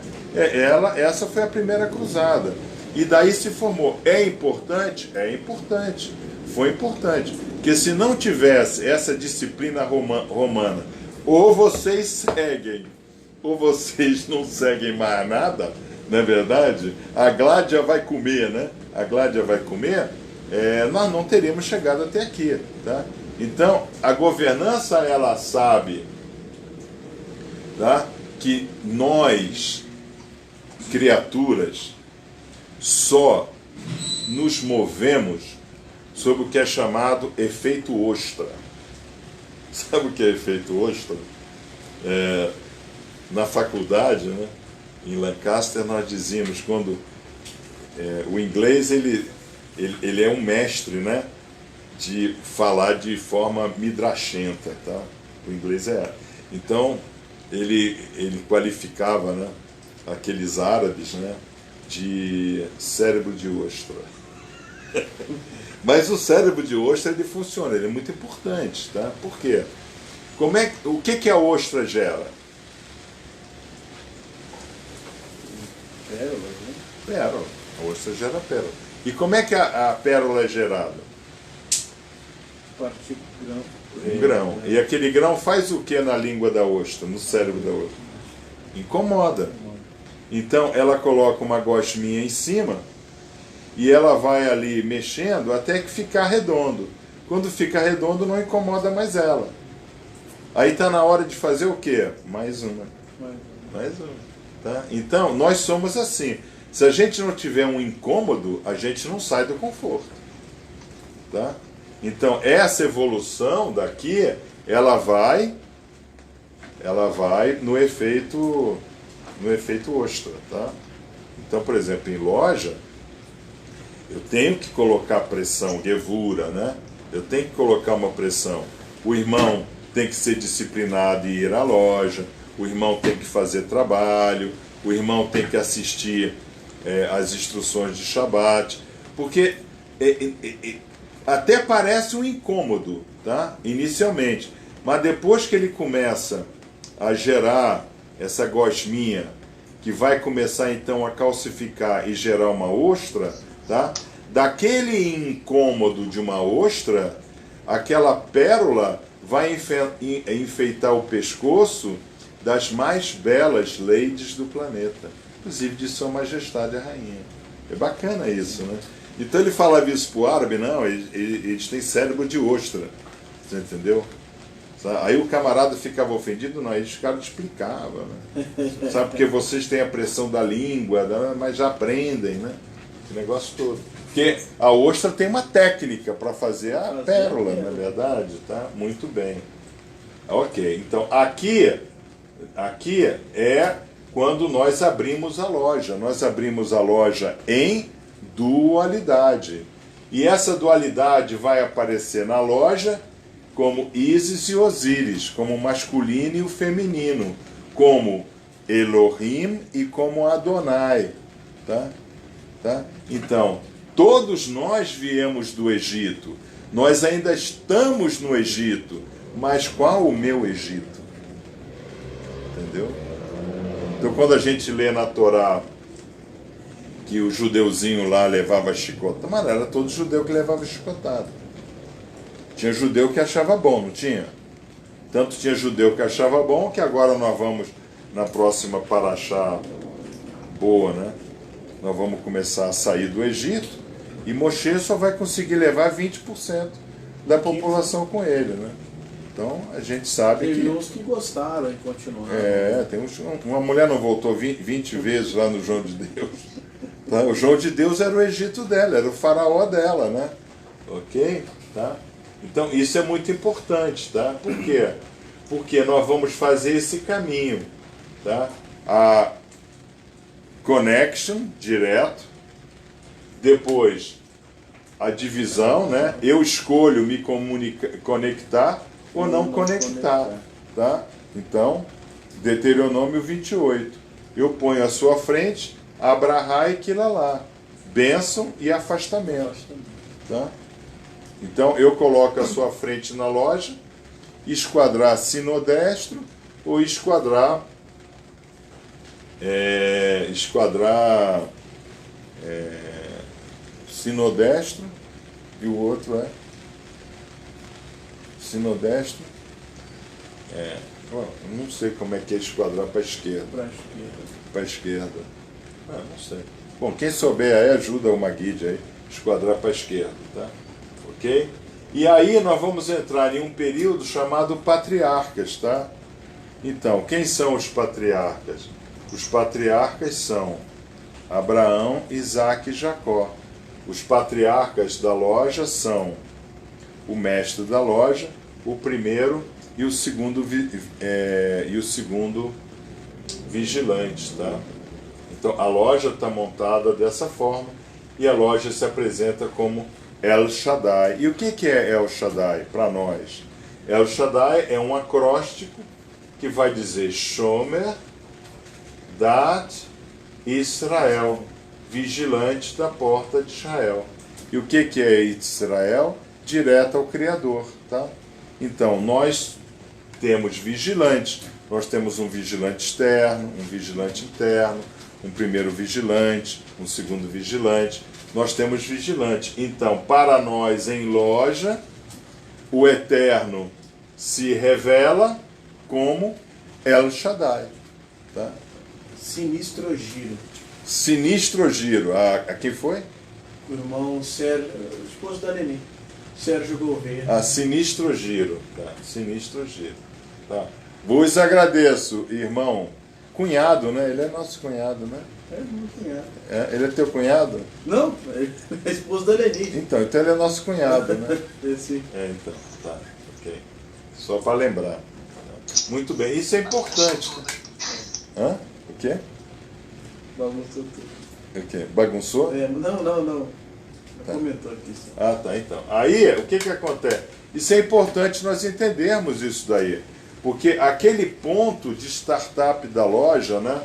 essa foi a primeira cruzada. E daí se formou. É importante? É importante. Foi importante. Porque se não tivesse essa disciplina romana, ou vocês seguem, ou vocês não seguem mais nada, não é verdade? A Gládia vai comer, né? A Gládia vai comer, nós não teríamos chegado até aqui, tá? Então, a governança, ela sabe, tá, que nós, criaturas, só nos movemos sob o que é chamado efeito ostra. Sabe o que é efeito ostra? Na faculdade, né, em Lancaster, nós dizíamos, quando o inglês ele é um mestre, né, de falar de forma midrashenta, tá? O inglês então ele qualificava, né, aqueles árabes, né, de cérebro de ostra. Mas o cérebro de ostra, ele funciona, ele é muito importante, tá? Por quê? O que a ostra gera? Pérolas, né? Pérola. A ostra gera pérola. E como é que a pérola é gerada? Partir grão. Um grão. E aquele grão faz o que na língua da ostra, no cérebro da ostra? Incomoda. Então ela coloca uma gosminha em cima e ela vai ali mexendo até que ficar redondo. Quando fica redondo, não incomoda mais ela. Aí está na hora de fazer o quê? Mais uma. Mais uma. Tá? Então, nós somos assim. Se a gente não tiver um incômodo, a gente não sai do conforto. Tá? Então, essa evolução daqui, ela vai no efeito ostra. Tá? Então, por exemplo, em loja, eu tenho que colocar pressão, gevura, né? Eu tenho que colocar uma pressão. O irmão tem que ser disciplinado e ir à loja. O irmão tem que fazer trabalho, o irmão tem que assistir às instruções de Shabat, porque até parece um incômodo, tá? Inicialmente, mas depois que ele começa a gerar essa gosminha, que vai começar então a calcificar e gerar uma ostra, tá? Daquele incômodo de uma ostra, aquela pérola vai enfeitar o pescoço das mais belas ladies do planeta, inclusive de Sua Majestade a Rainha. É bacana isso, né? Então ele falava isso para o árabe, não, eles têm cérebro de ostra, você entendeu? Aí o camarada ficava ofendido, não, eles ficavam explicavam, né? Sabe, porque vocês têm a pressão da língua, mas já aprendem, né? Esse negócio todo. Porque a ostra tem uma técnica para fazer a pérola, na verdade, tá? Muito bem. Ok, então aqui é quando nós abrimos a loja. Nós abrimos a loja em dualidade. E essa dualidade vai aparecer na loja como Ísis e Osíris, como o masculino e o feminino, como Elohim e como Adonai. Tá? Tá? Então, todos nós viemos do Egito. Nós ainda estamos no Egito. Mas qual o meu Egito? Entendeu? Então, quando a gente lê na Torá que o judeuzinho lá levava chicotada, mas era todo judeu que levava chicotada. Tinha judeu que achava bom, não tinha? Tanto tinha judeu que achava bom, que agora nós vamos, na próxima paraxá boa, né? Nós vamos começar a sair do Egito, e Moshe só vai conseguir levar 20% da população com ele, né? Então, a gente sabe Teve que... uns que gostaram e continuaram. tem uma mulher não voltou 20 vezes lá no João de Deus. Tá? O João de Deus era o Egito dela, era o faraó dela, né? Ok? Tá? Então, isso é muito importante, tá? Por quê? Porque nós vamos fazer esse caminho, tá? A connection, direto, depois a divisão, né? Eu escolho me conectar ou não conectar, tá? Então, Deuteronômio 28. Eu ponho à sua frente Abrahá e Quilalá, bênção e afastamento, tá? Então, eu coloco à sua frente na loja, esquadrar sinodestro ou esquadrar sinodestro, e o outro é sinodestro, não sei como é que é esquadrar para a esquerda. Para a esquerda. Não sei. Bom, quem souber aí, ajuda uma guide aí, esquadrar para a esquerda, tá? Ok? E aí nós vamos entrar em um período chamado patriarcas, tá? Então, quem são os patriarcas? Os patriarcas são Abraão, Isaque e Jacó. Os patriarcas da loja são o mestre da loja, o primeiro e o segundo vigilante, tá? Então, a loja está montada dessa forma e a loja se apresenta como El Shaddai. E o que é El Shaddai para nós? El Shaddai é um acróstico que vai dizer Shomer, Dat, Israel, vigilante da porta de Israel. E o que é Israel? Direto ao Criador, tá? Então, nós temos vigilantes. Nós temos um vigilante externo, um vigilante interno, um primeiro vigilante, um segundo vigilante. Nós temos vigilante. Então, para nós em loja, o Eterno se revela como El Shaddai. Tá? Sinistro Giro. Sinistro Giro. A quem foi? O irmão Sérgio, esposo da Nenê, Sérgio Gouveia. Sinistro Giro. Tá? Sinistro Giro. Tá? Vos agradeço, irmão. Cunhado, né? Ele é nosso cunhado, né? É meu cunhado. Ele é teu cunhado? Não, é esposo da Nenê. Então ele é nosso cunhado, né? Esse. Então, tá. Ok. Só para lembrar. Muito bem. Isso é importante. Hã? O quê? Bagunçou tudo. O quê? Bagunçou? Não. Tá. Comentou aqui. Tá, então. Aí, o que acontece? Isso é importante nós entendermos isso daí. Porque aquele ponto de startup da loja, né?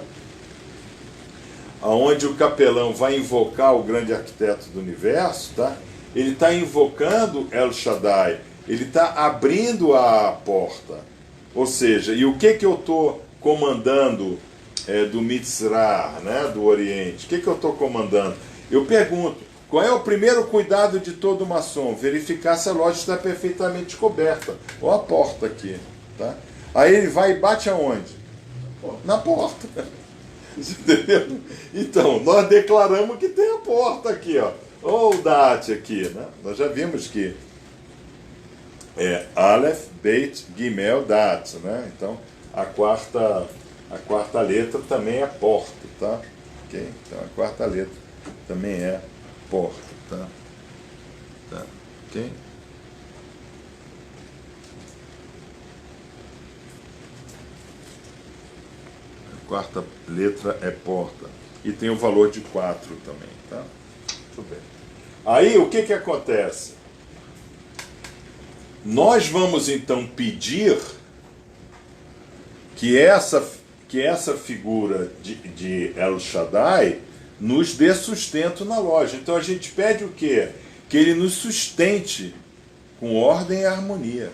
Onde o capelão vai invocar o grande arquiteto do universo, tá? Ele está invocando El Shaddai. Ele está abrindo a porta. Ou seja, e o que eu estou comandando do Mitzrah, né, do Oriente? O que eu estou comandando? Eu pergunto, qual é o primeiro cuidado de todo maçom? Verificar se a loja está perfeitamente coberta. Olha a porta aqui. Tá? Aí ele vai e bate aonde? Na porta. Entendeu? Então, nós declaramos que tem a porta aqui, ó. Ou o Dat aqui, né? Nós já vimos que é Aleph, Beit, Gimel, Dat, né? Então, a quarta letra também é porta, tá? Ok? Então, a quarta letra também é porta, tá? Tá, ok? A quarta letra é porta. E tem o valor de 4 também, tá? Muito bem. Aí, o que acontece? Nós vamos então pedir que essa figura de El Shaddai nos dê sustento na loja. Então a gente pede o quê? Que ele nos sustente com ordem e harmonia.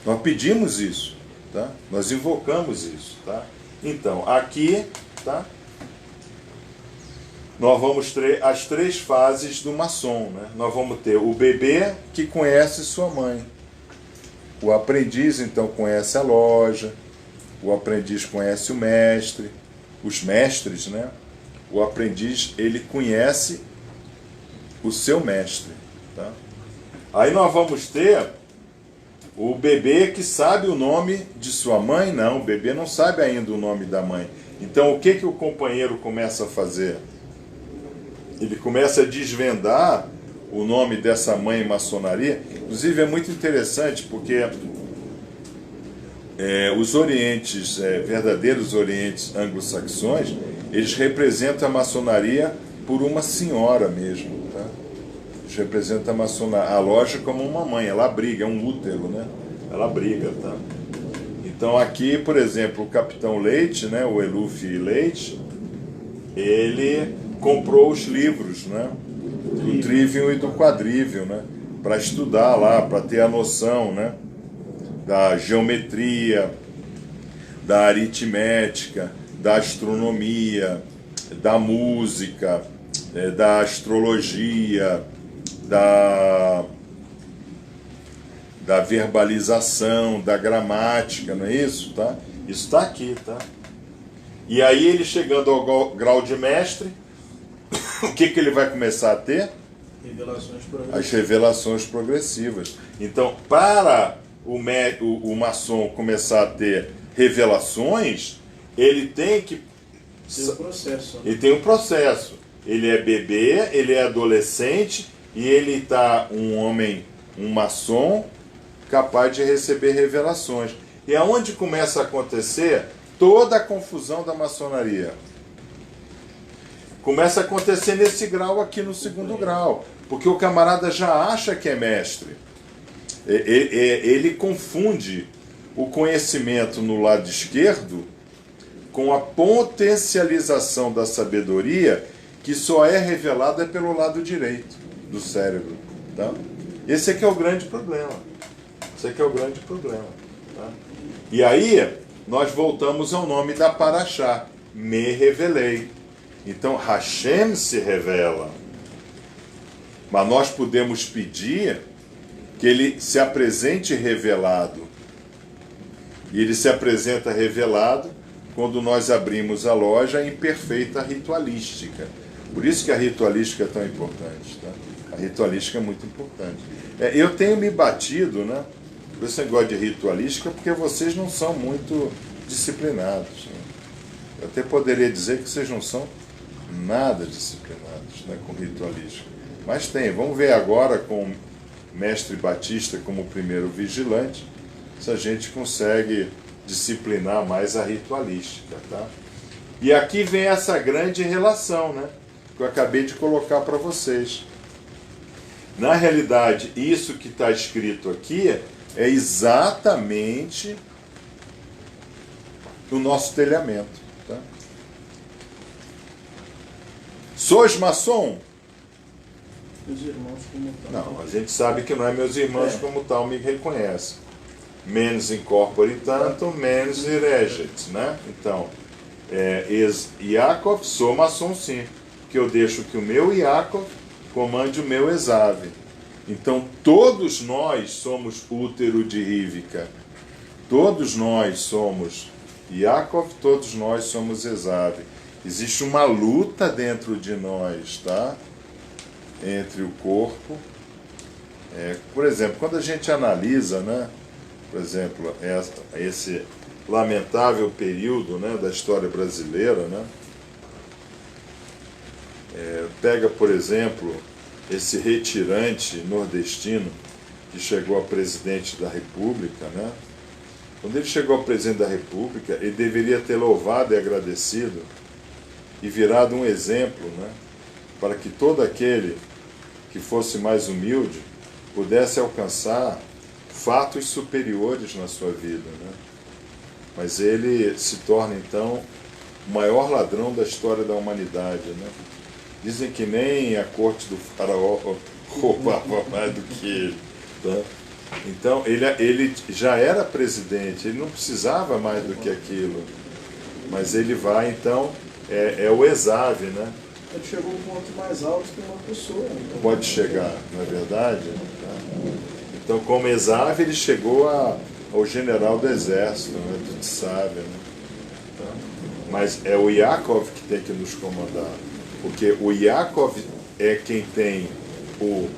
Nós pedimos isso, tá? Nós invocamos isso, tá? Então, aqui, tá? Nós vamos ter as 3 fases do maçom, né? Nós vamos ter o bebê que conhece sua mãe. O aprendiz, então, conhece a loja. O aprendiz conhece o mestre. Os mestres, né? O aprendiz, ele conhece o seu mestre, tá? Aí nós vamos ter o bebê que sabe o nome de sua mãe. Não, o bebê não sabe ainda o nome da mãe. Então, o que o companheiro começa a fazer? Ele começa a desvendar o nome dessa mãe em maçonaria. Inclusive, é muito interessante, porque os orientes, verdadeiros orientes anglo-saxões, eles representam a maçonaria por uma senhora mesmo, tá? Eles representam a loja como uma mãe, ela abriga, é um útero, né? Ela abriga, tá? Então aqui, por exemplo, o Capitão Leite, né, o Eluf Leite, ele comprou os livros, né, do Trivium e do Quadrivium, né, para estudar lá, para ter a noção, né, da geometria, da aritmética, da astronomia, da música, da astrologia, da verbalização, da gramática, não é isso, tá? Isso está aqui, tá? E aí ele chegando ao grau de mestre, o que ele vai começar a ter? Revelações progressivas. As revelações progressivas. Então, para o maçom começar a ter revelações, ele tem que... Tem um processo. Né? Ele tem um processo. Ele é bebê, ele é adolescente e ele está um homem, um maçom, capaz de receber revelações. E aonde começa a acontecer toda a confusão da maçonaria? Começa a acontecer nesse grau aqui, no 2º grau. Porque o camarada já acha que é mestre. Ele confunde o conhecimento no lado esquerdo com a potencialização da sabedoria que só é revelada pelo lado direito do cérebro. Tá? Esse aqui é o grande problema. Esse aqui é o grande problema. Tá? E aí, nós voltamos ao nome da Paraxá. Me revelei. Então, Hashem se revela. Mas nós podemos pedir que ele se apresente revelado. E ele se apresenta revelado quando nós abrimos a loja em perfeita ritualística. Por isso que a ritualística é tão importante. Tá? A ritualística é muito importante. Eu tenho me batido, né, por esse negócio de ritualística, porque vocês não são muito disciplinados. Né? Eu até poderia dizer que vocês não são nada disciplinados, né, com ritualística. Mas tem, vamos ver agora com o mestre Batista como primeiro vigilante, se a gente consegue disciplinar mais a ritualística, tá? E aqui vem essa grande relação, né, que eu acabei de colocar para vocês. Na realidade, isso que está escrito aqui é exatamente o nosso telhamento, tá? Sois maçom? Os irmãos como tal. Não, a gente sabe que não é meus irmãos como tal me reconhecem. Mens incorpore tanto, mens ireget, né? Então, Yaakov, sou maçom sim, que eu deixo que o meu Yaakov comande o meu Esav. Então, todos nós somos útero de Rivka. Todos nós somos Yaakov, todos nós somos Esav. Existe uma luta dentro de nós, tá? Entre o corpo. Por exemplo, quando a gente analisa, né? Por exemplo, esse lamentável período, né, da história brasileira, né? Pega, por exemplo, esse retirante nordestino que chegou a presidente da República, né? Quando ele chegou a presidente da República, ele deveria ter louvado e agradecido e virado um exemplo, né, para que todo aquele que fosse mais humilde pudesse alcançar fatos superiores na sua vida, né? Mas ele se torna, então, o maior ladrão da história da humanidade, né? Dizem que nem a corte do faraó roubava mais do que ele, tá? Então, ele já era presidente, ele não precisava mais do que aquilo. Mas ele vai, então, é o Esav, né? Ele chegou a um ponto mais alto que uma pessoa. Então. Pode chegar, não é verdade? Tá? Então, como Esav, ele chegou ao general do exército, né? Tu sabe, né? Tá? Mas é o Yaakov que tem que nos comandar. Porque o Yaakov é quem tem o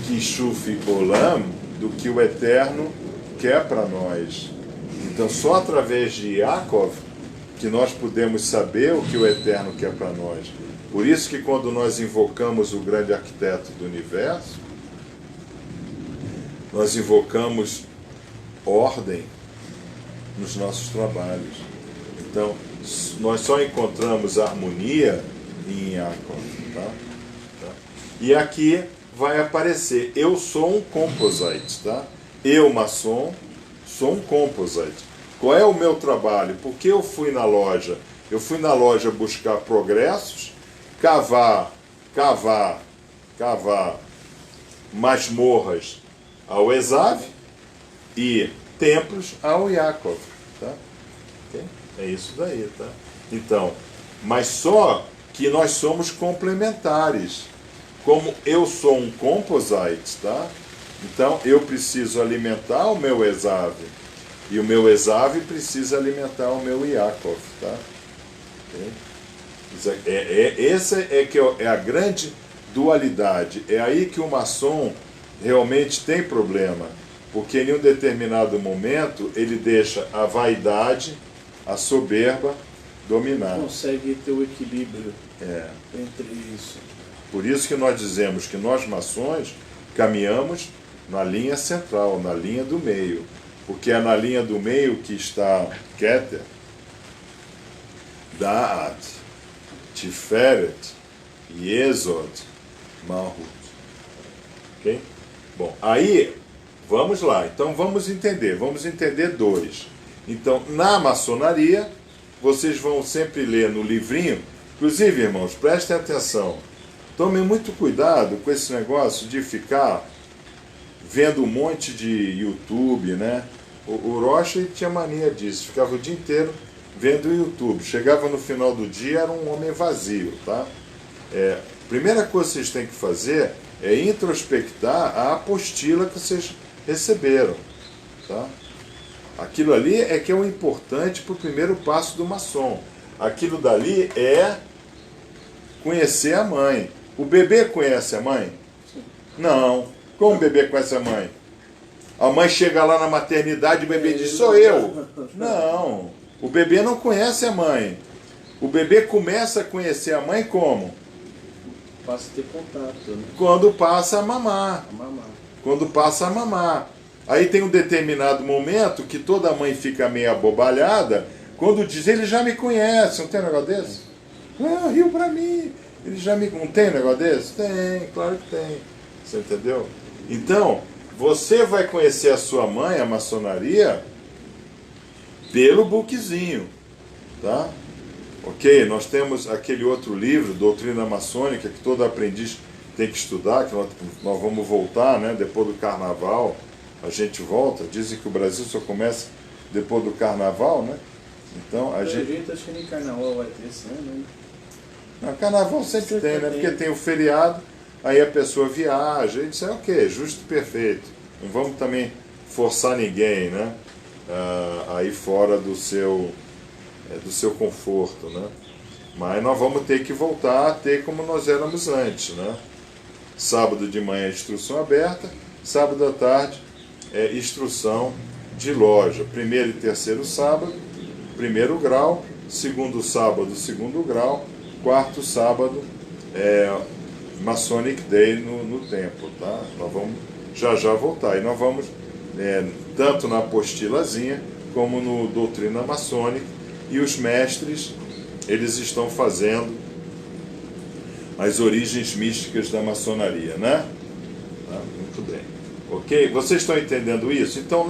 Kishuf Olam do que o Eterno quer para nós. Então, só através de Yaakov que nós podemos saber o que o Eterno quer para nós. Por isso que quando nós invocamos o grande arquiteto do universo, nós invocamos ordem nos nossos trabalhos. Então, nós só encontramos harmonia em Yaakov. Tá? E aqui vai aparecer, eu sou um composite, tá? Eu, maçom, sou um composite. Qual é o meu trabalho? Por que eu fui na loja? Eu fui na loja buscar progressos, cavar masmorras ao Esav e templos ao Yaakov. Tá? Okay? É isso daí, tá? Então, mas só que nós somos complementares. Como eu sou um composite, tá? Então eu preciso alimentar o meu Esav. E o meu Esav precisa alimentar o meu Yaakov, tá? Okay? Essa que é a grande dualidade. É aí que o maçom realmente tem problema. Porque em um determinado momento ele deixa a vaidade, a soberba dominar. Consegue ter o equilíbrio entre isso. Por isso que nós dizemos que nós maçons caminhamos na linha central, na linha do meio. Porque é na linha do meio que está Keter, Da'at, Tiferet, Yesod, Malhut. Ok? Bom, aí, vamos lá. Então vamos entender dois. Então, na maçonaria, vocês vão sempre ler no livrinho. Inclusive, irmãos, prestem atenção. Tomem muito cuidado com esse negócio de ficar vendo um monte de YouTube, né? O Rocha tinha mania disso, ficava o dia inteiro vendo o YouTube. Chegava no final do dia, era um homem vazio, tá? Primeira coisa que vocês têm que fazer é introspectar a apostila que vocês receberam, tá? Aquilo ali é que é o importante para o primeiro passo do maçom. Aquilo dali é conhecer a mãe. O bebê conhece a mãe? Não. Como o bebê conhece a mãe? A mãe chega lá na maternidade e o bebê diz, sou eu. Não. O bebê não conhece a mãe. O bebê começa a conhecer a mãe como? Passa a ter contato, né? Quando passa a mamar. Quando passa a mamar. Aí tem um determinado momento que toda mãe fica meio abobalhada, quando diz, ele já me conhece, não tem um negócio desse? Ah, riu pra mim. Ele já me... Não tem um negócio desse? Tem, claro que tem. Você entendeu? Então, você vai conhecer a sua mãe, a maçonaria, pelo bookzinho, tá? Ok? Nós temos aquele outro livro, Doutrina Maçônica, que todo aprendiz tem que estudar, que nós vamos voltar, né? Depois do Carnaval, a gente volta. Dizem que o Brasil só começa depois do Carnaval, né? Então, a gente... Acho que nem Carnaval vai ter esse ano, né? Não, Carnaval sempre tem, né? Porque tem o feriado, aí a pessoa viaja, e diz, ok, justo e perfeito. Não vamos também forçar ninguém, né? Aí fora do seu conforto, né? Mas nós vamos ter que voltar a ter como nós éramos antes, né? Sábado de manhã, instrução aberta, sábado à tarde, instrução de loja. Primeiro e terceiro sábado, primeiro grau, segundo sábado, segundo grau, quarto sábado, Masonic Day no templo, tá? Nós vamos já voltar. E nós vamos, tanto na apostilazinha, como no Doutrina Maçônica, e os mestres, eles estão fazendo as origens místicas da maçonaria, né? Tá? Muito bem. Ok? Vocês estão entendendo isso? Então,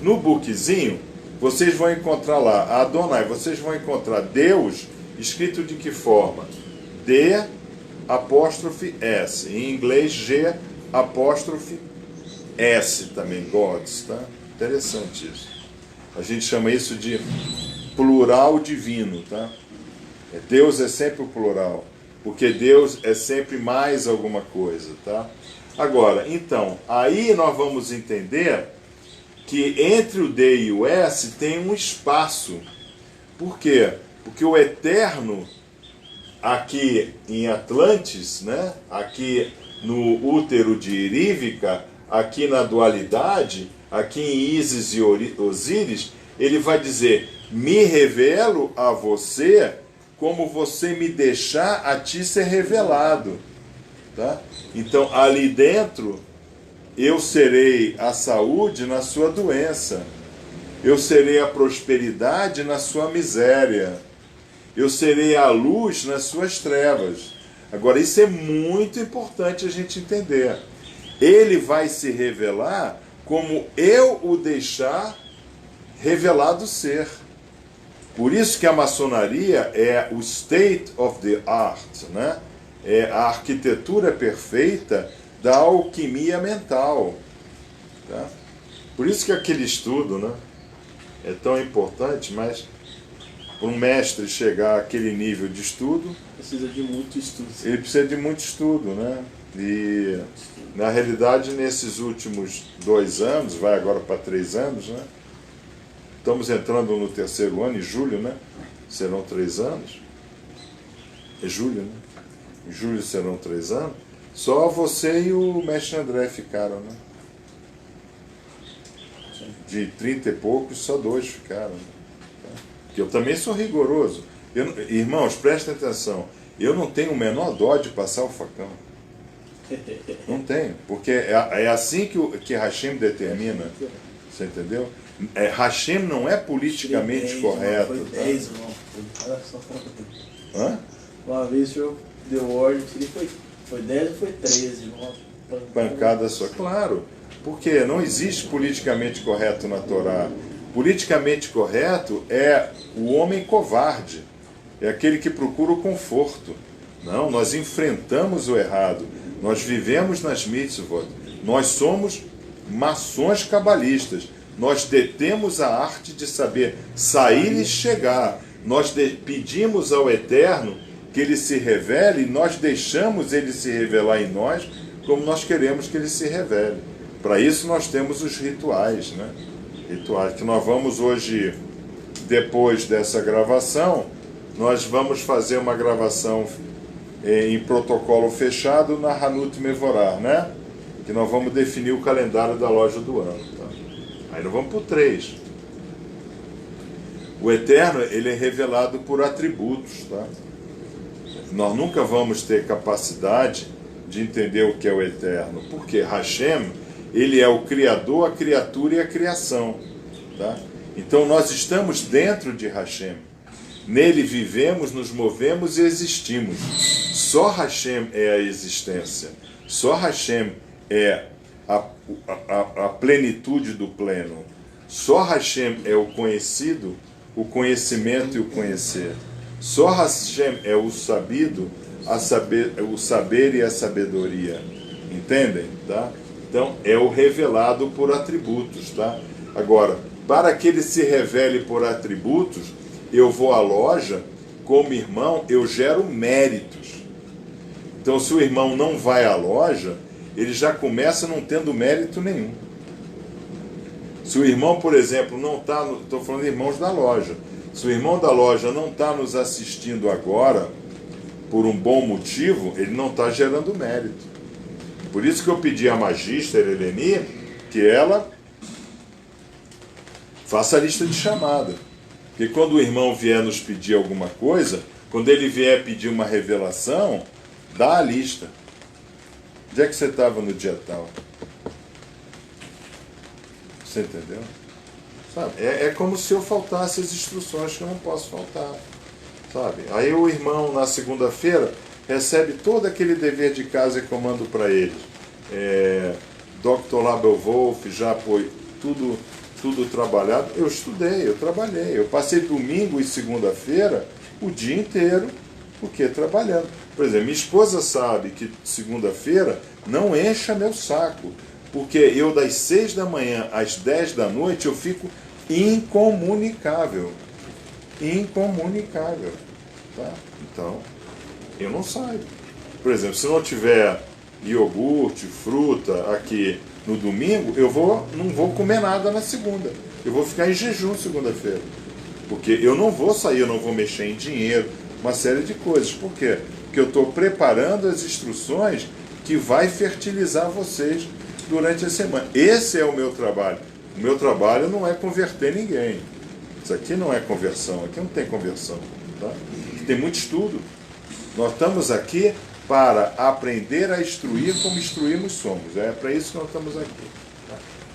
no bookzinho, vocês vão encontrar lá, a Adonai, vocês vão encontrar Deus escrito de que forma? D apóstrofe S. Em inglês, G apóstrofe S também, Gods, tá? Interessante isso. A gente chama isso de plural divino, tá? Deus é sempre o plural, porque Deus é sempre mais alguma coisa, tá? Agora, então, aí nós vamos entender que entre o D e o S tem um espaço. Por quê? Porque o eterno, aqui em Atlantis, né? Aqui no útero de Irívica, aqui na dualidade, aqui em Ísis e Osíris, ele vai dizer, me revelo a você como você me deixar a ti ser revelado. Tá? Então, ali dentro, eu serei a saúde na sua doença. Eu serei a prosperidade na sua miséria. Eu serei a luz nas suas trevas. Agora, isso é muito importante a gente entender. Ele vai se revelar como eu o deixar revelado ser. Por isso que a maçonaria é o state of the art, né? É a arquitetura perfeita da alquimia mental. Tá? Por isso que aquele estudo, né, é tão importante, mas para um mestre chegar àquele nível de estudo, Precisa de muito estudo. ele precisa de muito estudo, né? E na realidade, nesses últimos 2 anos, vai agora para 3 anos, né? Estamos entrando no 3º ano, em julho, né? Serão 3 anos. É julho, né? Em julho serão 3 anos. Só você e o mestre André ficaram, né? De 30 e poucos, só 2 ficaram. Né? Porque eu também sou rigoroso. Irmãos, prestem atenção. Eu não tenho o menor dó de passar o facão. Não tenho. Porque é assim que Hashem determina. Você entendeu? Hashem não é politicamente 10, correto. Foi Tá? 10, irmão. Olha só. Hã? Uma vez o senhor deu ordem, foi 10 ou foi 13, irmão? Pancada só. Claro. Porque não existe politicamente correto na Torá. Politicamente correto é o homem covarde. É aquele que procura o conforto. Não, nós enfrentamos o errado. Nós vivemos nas mitzvot. Nós somos maçons cabalistas. Nós detemos a arte de saber sair e chegar. Nós pedimos ao Eterno que Ele se revele e nós deixamos Ele se revelar em nós como nós queremos que Ele se revele. Para isso nós temos os rituais, né? Rituais que nós vamos hoje, depois dessa gravação, nós vamos fazer uma gravação em protocolo fechado na Hanut Mevorah, né? Que nós vamos definir o calendário da loja do ano. Tá? Aí nós vamos para o 3. O Eterno, ele é revelado por atributos. Tá? Nós nunca vamos ter capacidade de entender o que é o Eterno. Porque Hashem, ele é o Criador, a criatura e a criação. Tá? Então nós estamos dentro de Hashem. Nele vivemos, nos movemos e existimos. Só Hashem é a existência. Só Hashem é a plenitude do pleno. Só Hashem é o conhecido, o conhecimento e o conhecer. Só Hashem é o sabido, o saber e a sabedoria. Entendem? Tá? Então, é o revelado por atributos. Tá? Agora, para que ele se revele por atributos, eu vou à loja, como irmão, eu gero méritos. Então, se o irmão não vai à loja, ele já começa não tendo mérito nenhum. Se o irmão, por exemplo, não está... Estou falando de irmãos da loja. Se o irmão da loja não está nos assistindo agora, por um bom motivo, ele não está gerando mérito. Por isso que eu pedi à Magister Eleni que ela faça a lista de chamada. Porque quando o irmão vier nos pedir alguma coisa, quando ele vier pedir uma revelação, dá a lista. Onde é que você estava no dia tal? Você entendeu? Sabe? É como se eu faltasse as instruções que eu não posso faltar. Sabe? Aí o irmão, na segunda-feira, recebe todo aquele dever de casa e comando para ele. Dr. Label Wolf já foi tudo trabalhado. Eu estudei, eu trabalhei. Eu passei domingo e segunda-feira o dia inteiro, porque trabalhando. Por exemplo, minha esposa sabe que segunda-feira não encha meu saco, porque eu das 6 da manhã às 10 da noite eu fico incomunicável. Incomunicável. Tá? Então, eu não saio. Por exemplo, se não tiver iogurte, fruta aqui no domingo, não vou comer nada na segunda. Eu vou ficar em jejum segunda-feira. Porque eu não vou sair, eu não vou mexer em dinheiro, uma série de coisas. Por quê? Porque eu estou preparando as instruções que vai fertilizar vocês durante a semana. Esse é o meu trabalho. O meu trabalho não é converter ninguém. Isso aqui não é conversão, aqui não tem conversão. Tá? Tem muito estudo. Nós estamos aqui para aprender a instruir como instruímos somos. É para isso que nós estamos aqui.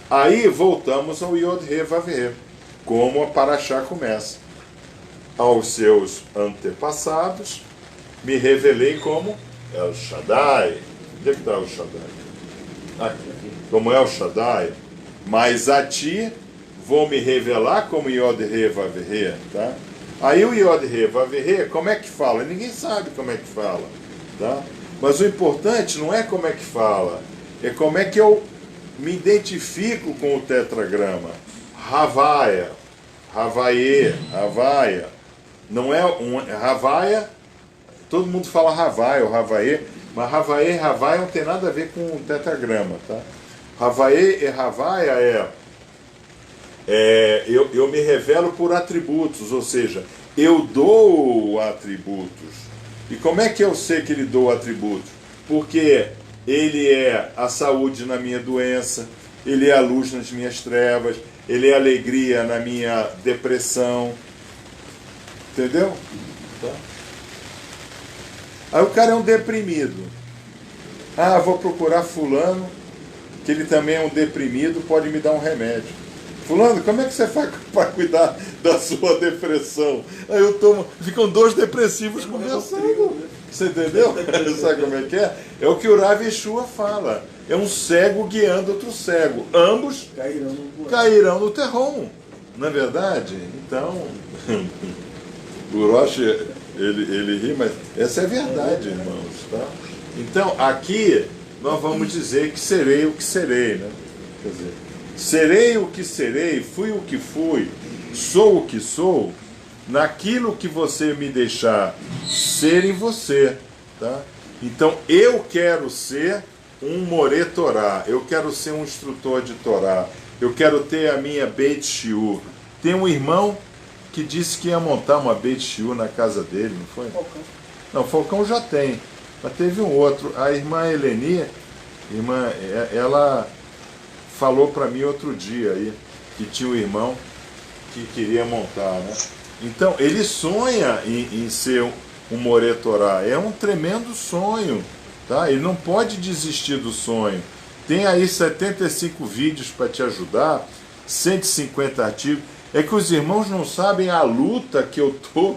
Aí voltamos ao Yod He Vav He, como a Paraxá começa. Aos seus antepassados me revelei como El Shaddai. Onde é que está El Shaddai? Aqui. Como El Shaddai. Mas a ti vou me revelar como Yod He Vav He. Tá? Aí o Yod He Vav He, como é que fala? Ninguém sabe como é que fala. Tá? Mas o importante não é como é que fala, é como é que eu me identifico com o tetragrama. Havaia, Havaie, Havaia. Não é um Havaia, todo mundo fala Havaia ou Havaie, mas Havaie e Havaia não tem nada a ver com o tetragrama. Tá? Havaie e Havaia eu me revelo por atributos, ou seja, eu dou atributos. E como é que eu sei que ele doa atributos? Porque ele é a saúde na minha doença, ele é a luz nas minhas trevas, ele é a alegria na minha depressão. Entendeu? Tá? Aí o cara é um deprimido. Ah, vou procurar fulano, que ele também é um deprimido, pode me dar um remédio. Fulano, como é que você faz para cuidar da sua depressão? Aí eu tomo, ficam dois depressivos conversando. Você entendeu? Sabe como é que é? É o que o Rav Yeshua fala. É um cego guiando outro cego. Ambos cairão no terrom. Não é verdade? Então, o Rosh, ele ri, mas essa é verdade, irmãos. Tá? Então, aqui, nós vamos dizer que serei o que serei. Né? Quer dizer, serei o que serei, fui o que fui, sou o que sou, naquilo que você me deixar ser em você. Tá? Então, eu quero ser um Moré Torá, eu quero ser um instrutor de Torá, eu quero ter a minha Beit Shiur. Tem um irmão que disse que ia montar uma Beit Shiur na casa dele, não foi? Falcão. Não, Falcão já tem, mas teve um outro. A irmã Eleni, ela falou para mim outro dia aí que tinha um irmão que queria montar, né? Então, ele sonha em ser um Moré Torá. É um tremendo sonho, tá? Ele não pode desistir do sonho. Tem aí 75 vídeos para te ajudar, 150 artigos. É que os irmãos não sabem a luta que eu tô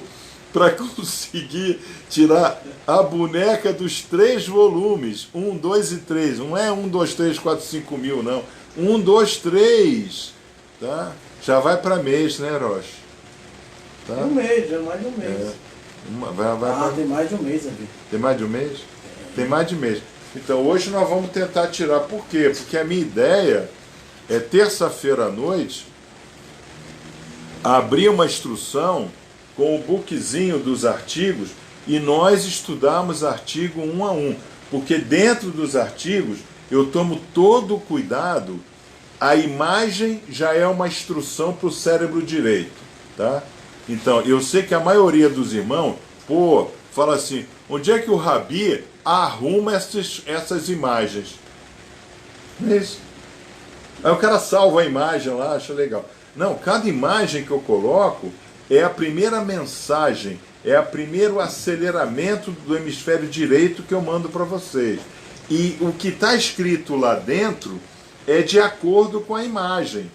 para conseguir tirar a boneca dos 3 volumes. 1, 2 e 3. Não é 1, 2, 3, 4, 5 mil, não. 1, 2, 3. Tá? Já vai para mês, né, Rocha? Tá? Um mês, já mais de um mês. Tem mais de um mês aqui. Tem mais de um mês? Tem mais de um mês. Então hoje nós vamos tentar tirar. Por quê? Porque a minha ideia é terça-feira à noite abrir uma instrução com o bookzinho dos artigos e nós estudarmos artigo um a um. Porque dentro dos artigos eu tomo todo o cuidado. A imagem já é uma instrução para o cérebro direito. Tá? Então, eu sei que a maioria dos irmãos, fala assim, onde é que o Rabi arruma essas imagens? É isso. Aí o cara salva a imagem lá, acha legal. Não, cada imagem que eu coloco é a primeira mensagem, é o primeiro aceleramento do hemisfério direito que eu mando para vocês. E o que está escrito lá dentro é de acordo com a imagem.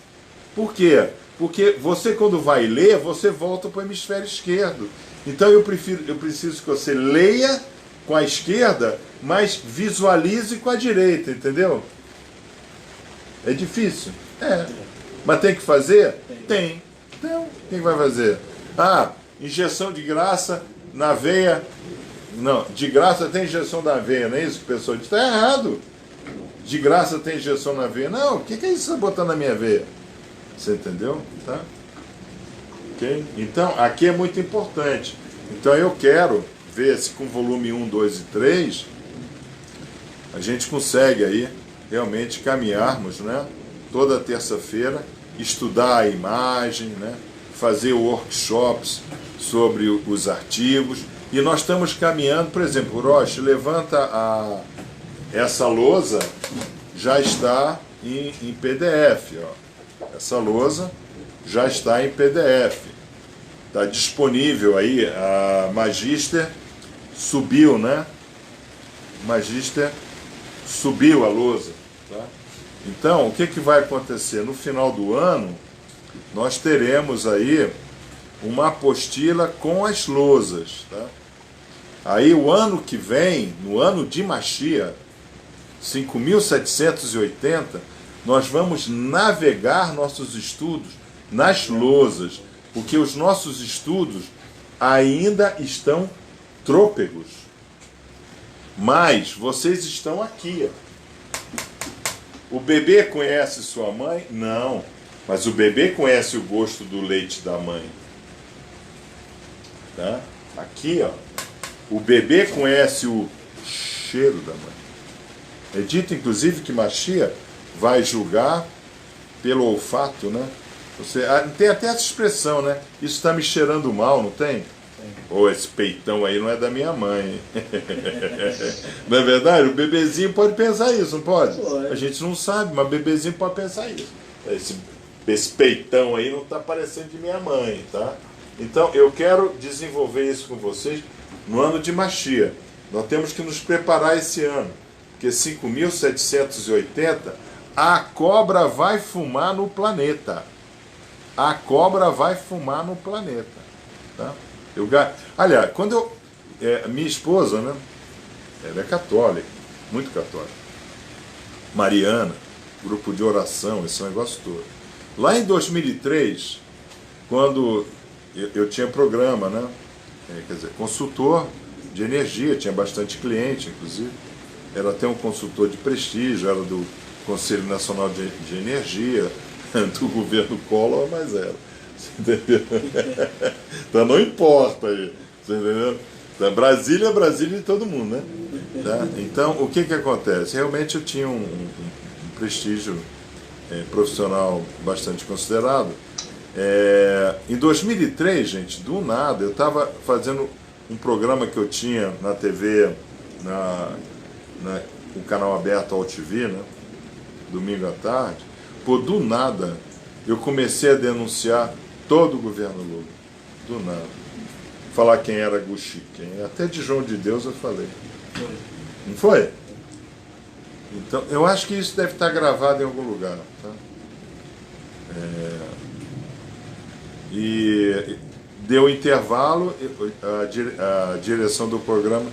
Por quê? Porque você, quando vai ler, você volta para o hemisfério esquerdo. Então eu preciso que você leia com a esquerda, mas visualize com a direita, entendeu? É difícil? É. Mas tem que fazer? Tem. Então, quem vai fazer? Ah, injeção de graça na veia. Não, de graça tem injeção na veia, não é isso que o pessoal diz? Está errado. De graça tem injeção na veia. Não, o que é isso que você está botando na minha veia? Você entendeu? Tá? Ok? Então, aqui é muito importante. Então, eu quero ver se com volume 1, 2 e 3 a gente consegue aí realmente caminharmos, né? Toda terça-feira, estudar a imagem, né? Fazer workshops sobre os artigos. E nós estamos caminhando, por exemplo, Roche, levanta essa lousa, já está em PDF. Ó. Essa lousa já está em PDF. Está disponível aí, a Magister subiu, né? Magister subiu a lousa. Tá? Então, o que vai acontecer? No final do ano, nós teremos aí uma apostila com as lousas. Tá? Aí o ano que vem, no ano de Mashiach, 5.780, nós vamos navegar nossos estudos nas lousas, porque os nossos estudos ainda estão trôpegos. Mas vocês estão aqui. O bebê conhece sua mãe? Não. Mas o bebê conhece o gosto do leite da mãe. Tá? Aqui, ó. O bebê conhece o cheiro da mãe. É dito, inclusive, que Mashiach vai julgar pelo olfato, né? Tem até essa expressão, né? Isso está me cheirando mal, não tem? Ou esse peitão aí não é da minha mãe. Não é verdade? O bebezinho pode pensar isso, não pode? A gente não sabe, mas o bebezinho pode pensar isso. Esse peitão aí não está parecendo de minha mãe, tá? Então, eu quero desenvolver isso com vocês no ano de Mashiach. Nós temos que nos preparar esse ano, porque 5.780, a cobra vai fumar no planeta. A cobra vai fumar no planeta. Tá? Aliás, quando minha esposa, né? Ela é católica, muito católica. Mariana, grupo de oração, esse negócio todo. Lá em 2003, quando eu tinha programa, né? Quer dizer, consultor de energia, tinha bastante cliente, inclusive. Era até um consultor de prestígio, era do Conselho Nacional de Energia, do governo Collor, mas era. Você entendeu? Então não importa aí. Você entendeu? Então, Brasília é Brasília de todo mundo, né? Tá? Então, o que acontece? Realmente eu tinha um prestígio profissional bastante considerado. Em 2003, gente, do nada, eu estava fazendo um programa que eu tinha na TV, o canal aberto ao TV, né? Domingo à tarde. Pô, do nada, eu comecei a denunciar todo o governo Lula. Do nada. Falar quem era Guxi, até de João de Deus eu falei. Não foi? Então, eu acho que isso deve estar gravado em algum lugar. Tá? E deu intervalo, a direção do programa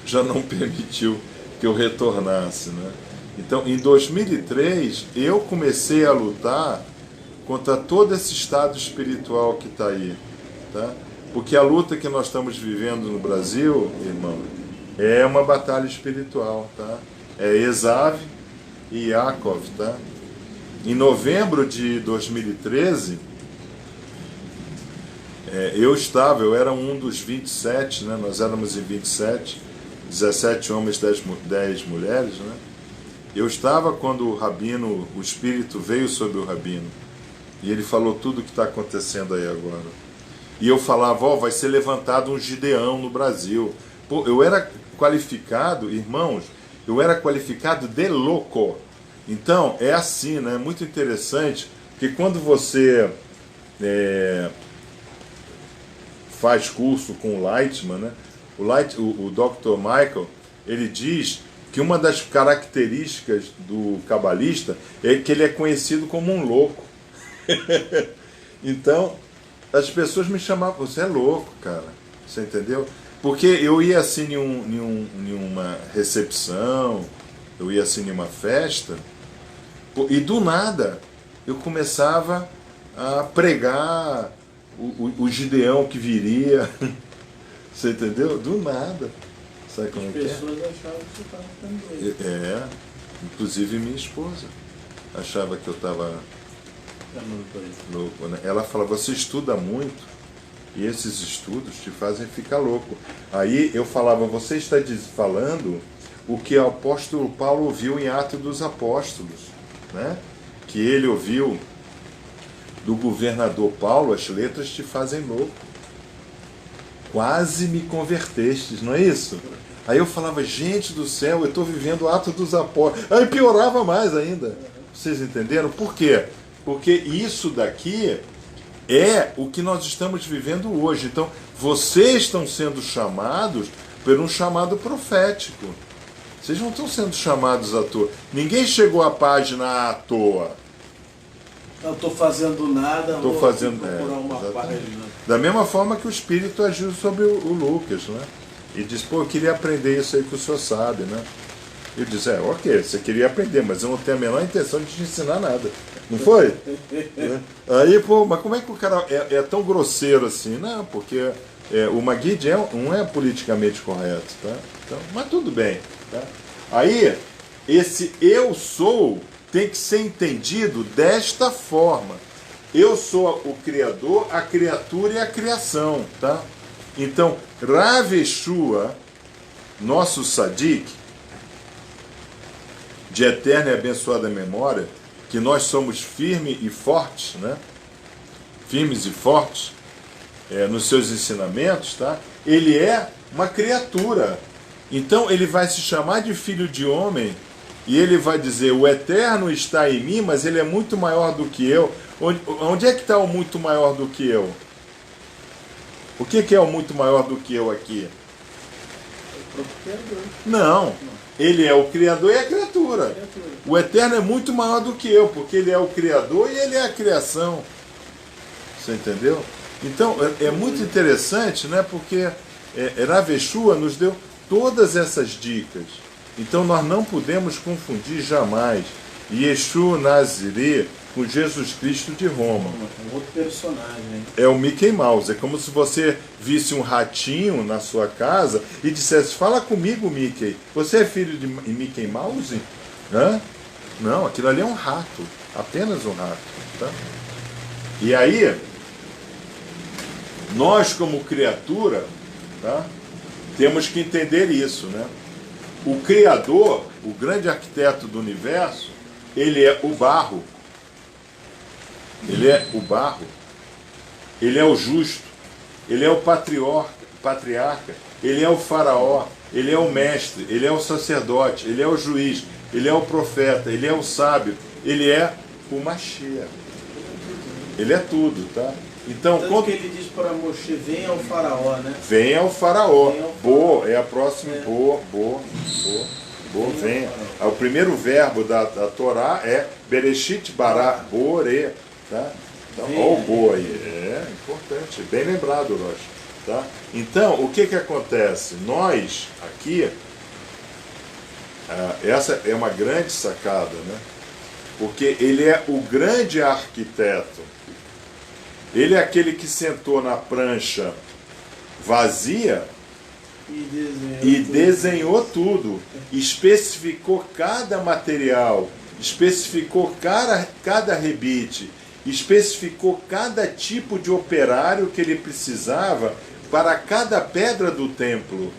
já não permitiu que eu retornasse, né? Então, em 2003, eu comecei a lutar contra todo esse estado espiritual que está aí, tá? Porque a luta que nós estamos vivendo no Brasil, irmão, é uma batalha espiritual, tá? É Esav e Yaakov, tá? Em novembro de 2013, eu era um dos 27, né? Nós éramos em 27, 17 homens, 10 mulheres, né? Eu estava quando o Espírito veio sobre o Rabino, e ele falou tudo o que está acontecendo aí agora. E eu falava, vai ser levantado um Gideão no Brasil. Pô, eu era qualificado, irmãos, eu era qualificado de louco. Então, é assim, né? Muito interessante, que quando você faz curso com o Lightman, né? O Dr. Michael, ele diz que uma das características do cabalista é que ele é conhecido como um louco. Então, as pessoas me chamavam, você é louco, cara. Você entendeu? Porque eu ia assim em uma recepção, eu ia assim em uma festa, E do nada eu começava a pregar o Gideão que viria. Você entendeu? Do nada. Sabe como é As que é? pessoas achavam que você estava ficando doido. Inclusive minha esposa achava que eu estava louco, né? Ela fala, você estuda muito e esses estudos te fazem ficar louco. Aí eu falava, você está falando o que o apóstolo Paulo ouviu em Atos dos Apóstolos, né? Que ele ouviu do governador Paulo, as letras te fazem louco. Quase me convertestes, não é isso? Aí eu falava, gente do céu, eu estou vivendo o Atos dos Apóstolos. Aí piorava mais ainda. Vocês entenderam? Por quê? Porque isso daqui é o que nós estamos vivendo hoje. Então, vocês estão sendo chamados por um chamado profético. Vocês não estão sendo chamados à toa. Ninguém chegou à página à toa. Não estou fazendo nada, Estou fazendo procurar uma exatamente. página. Da mesma forma que o Espírito agiu sobre o Lucas, né? E disse, pô, eu queria aprender isso aí que o senhor sabe, né? Eu disse, ok, você queria aprender, mas eu não tenho a menor intenção de te ensinar nada. Não foi? Aí, pô, mas como é que o cara é tão grosseiro assim? Não, porque o Magid não é politicamente correto, tá? Então, mas tudo bem, tá? Aí, esse eu sou tem que ser entendido desta forma. Eu sou o Criador, a criatura e a criação, tá? Então, Rav Yeshua, nosso Sadik, de eterna e abençoada memória, que nós somos firmes e fortes, né? Firmes e fortes nos seus ensinamentos, tá? Ele é uma criatura. Então, ele vai se chamar de filho de homem e ele vai dizer, o eterno está em mim, mas ele é muito maior do que eu. Onde é que está o muito maior do que eu? O que é o muito maior do que eu aqui? Não, ele é o Criador e a criatura. O Eterno é muito maior do que eu, porque ele é o Criador e ele é a criação. Você entendeu? Então, é muito interessante, né? Porque Rav Yeshua nos deu todas essas dicas. Então, nós não podemos confundir jamais Yeshua Nazirê com Jesus Cristo de Roma. É um outro personagem, hein? É o Mickey Mouse. É como se você visse um ratinho na sua casa e dissesse, fala comigo, Mickey. Você é filho de Mickey Mouse? Hã? Não, aquilo ali é um rato. Apenas um rato. Tá? E aí, nós como criatura, tá? Temos que entender isso, né? O Criador, o grande arquiteto do universo, ele é o barro. Ele é o barro, ele é o justo, ele é o patriarca, ele é o faraó, ele é o mestre, ele é o sacerdote, ele é o juiz, ele é o profeta, ele é o sábio, ele é o Mashiach. Ele é tudo, tá? Então, tanto que ele diz para Moshe, venha ao faraó, né? Venha ao faraó. Venha ao faraó. Boa, é a próxima. Boa, venha. O primeiro verbo da Torá é Bereshit bara bore. Tá? Então, olha o boa aí. É importante, bem lembrado, Rocha. Tá? Então, o que acontece? Nós, aqui, essa é uma grande sacada, né? Porque ele é o grande arquiteto. Ele é aquele que sentou na prancha vazia e desenhou tudo. Especificou cada material, especificou cada rebite, especificou cada tipo de operário que ele precisava para cada pedra do templo.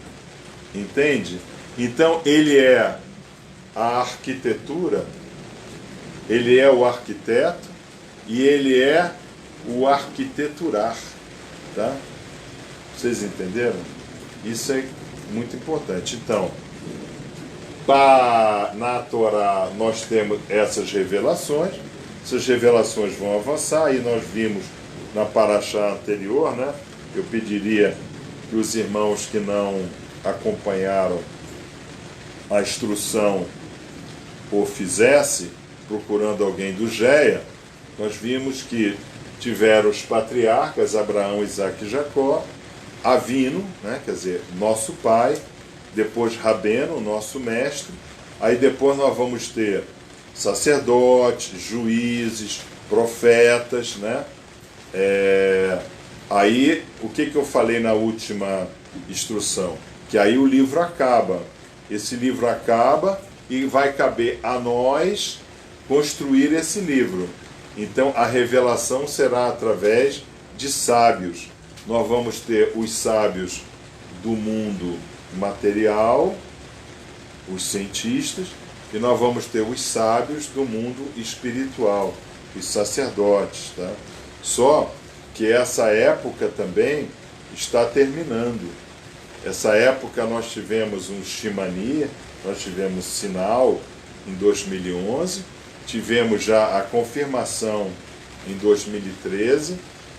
Entende? Então ele é a arquitetura, ele é o arquiteto e ele é o arquiteturar. Tá? Vocês entenderam? Isso é muito importante. Então, na Torá nós temos essas revelações. Essas revelações vão avançar, e nós vimos na paraxá anterior, né? Eu pediria que os irmãos que não acompanharam a instrução o fizesse, procurando alguém do GEA. Nós vimos que tiveram os patriarcas Abraão, Isaque e Jacó, Avino, né? Quer dizer, nosso pai, depois Rabeno, nosso mestre, aí depois nós vamos ter sacerdotes, juízes, profetas, né? Aí, o que eu falei na última instrução? Que aí o livro acaba. Esse livro acaba e vai caber a nós construir esse livro. Então, a revelação será através de sábios. Nós vamos ter os sábios do mundo material, os cientistas, e nós vamos ter os sábios do mundo espiritual, os sacerdotes, tá? Só que essa época também está terminando. Essa época nós tivemos um Shimani, nós tivemos sinal em 2011, tivemos já a confirmação em 2013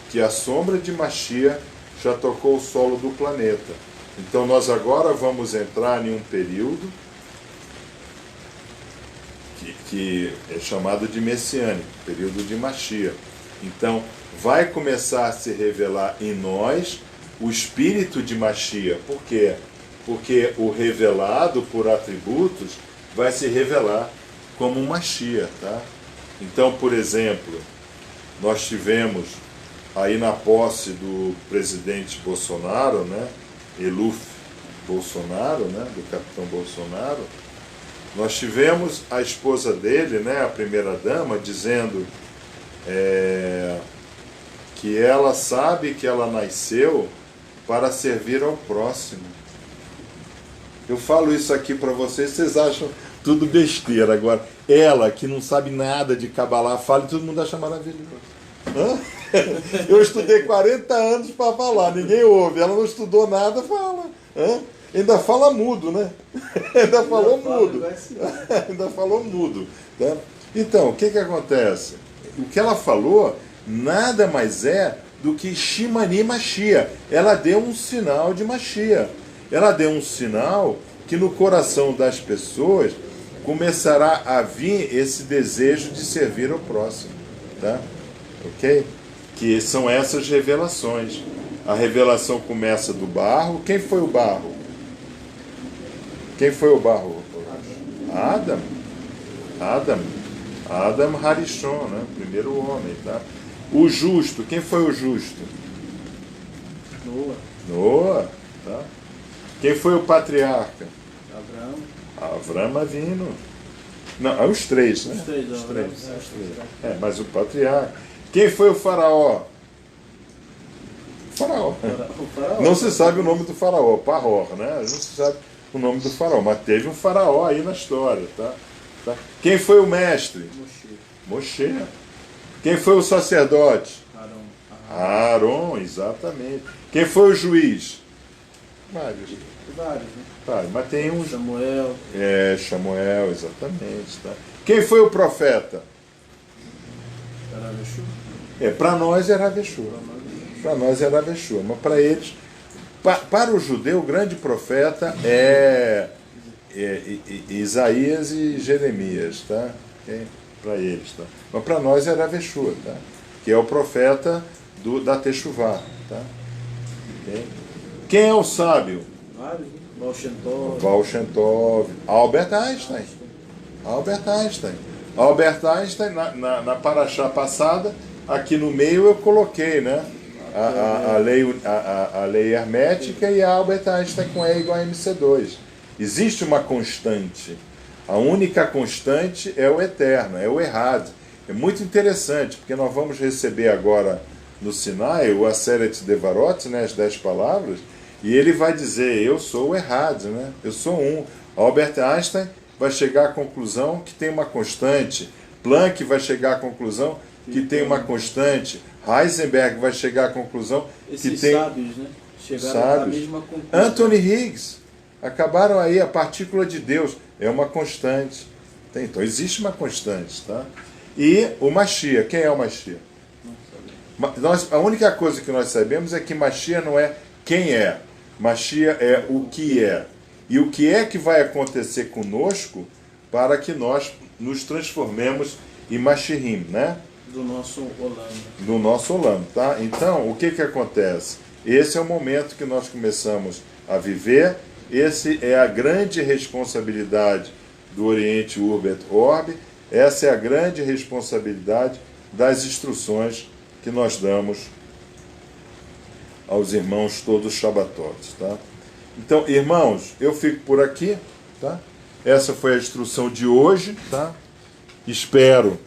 que a sombra de Mashiach já tocou o solo do planeta. Então nós agora vamos entrar em um período que é chamado de messiânico, período de Mashiach. Então vai começar a se revelar em nós o espírito de Mashiach. Por quê? Porque o revelado por atributos vai se revelar como um Mashiach, tá? Então, por exemplo, nós tivemos aí na posse do presidente Bolsonaro, né, Eluf Bolsonaro, né, do capitão Bolsonaro, nós tivemos a esposa dele, né, a primeira-dama, dizendo que ela sabe que ela nasceu para servir ao próximo. Eu falo isso aqui para vocês, vocês acham tudo besteira. Agora, ela que não sabe nada de Kabbalah fala e todo mundo acha maravilhoso. Hã? Eu estudei 40 anos para falar, ninguém ouve. Ela não estudou nada, fala. Hã? Ainda fala mudo, né? Ainda falou mudo. Ainda falou mudo. Tá? Então, o que acontece? O que ela falou nada mais é do que Shimani Mashiach. Ela deu um sinal de Mashiach. Ela deu um sinal que no coração das pessoas começará a vir esse desejo de servir ao próximo. Tá? Ok? Que são essas revelações. A revelação começa do barro. Quem foi o barro? Quem foi o barro? Adam. Adam Harishon, né? Primeiro homem, tá? O justo, quem foi o justo? Noa, tá? Quem foi o patriarca? Avraham Avinu. Não, os três, né? Os três. Mas o patriarca. Quem foi o faraó? Faraó. Não se sabe o nome do faraó, Parró, né? Não se sabe o nome do faraó, mas teve um faraó aí na história, tá? Quem foi o mestre? Moshe. Quem foi o sacerdote? Aaron, exatamente. Quem foi o juiz? Vários, né? Mas tem um... Samuel. Samuel, exatamente. Tá? Quem foi o profeta? Para nós era Aveshua. Para nós era Aveshua, mas para eles... Para o judeu, o grande profeta é Isaías e Jeremias, tá? Okay? Para eles, tá? Mas para nós era Aveshua, tá? Que é o profeta da Teshuvah, tá? Okay? Quem é o sábio? Baal Shem Tov. Albert Einstein. Albert Einstein, na paraxá passada, aqui no meio eu coloquei, né? A lei hermética e a Albert Einstein com E igual a MC2. Existe uma constante. A única constante é o eterno, é o errado. É muito interessante, porque nós vamos receber agora no Sinai o Aseret Devarot, né, as 10 palavras, e ele vai dizer, eu sou o errado, né? Eu sou um. Albert Einstein vai chegar à conclusão que tem uma constante. Planck vai chegar à conclusão que tem uma constante. Heisenberg vai chegar à conclusão que tem... sábios, né? Chegaram à mesma conclusão. Anthony Higgs, acabaram aí, a partícula de Deus é uma constante. Então existe uma constante, tá? E o Mashiach, quem é o Mashiach? A única coisa que nós sabemos é que Mashiach não é quem é. Mashiach é o que é. E o que é que vai acontecer conosco para que nós nos transformemos em Mashiachim, né? Do nosso Olam. Do nosso Olam, tá? Então, o que acontece? Esse é o momento que nós começamos a viver. Esse é a grande responsabilidade do Oriente Urbe et Orbe, Essa é a grande responsabilidade das instruções que nós damos aos irmãos todos shabatotes, tá? Então, irmãos, eu fico por aqui, tá? Essa foi a instrução de hoje, tá? Espero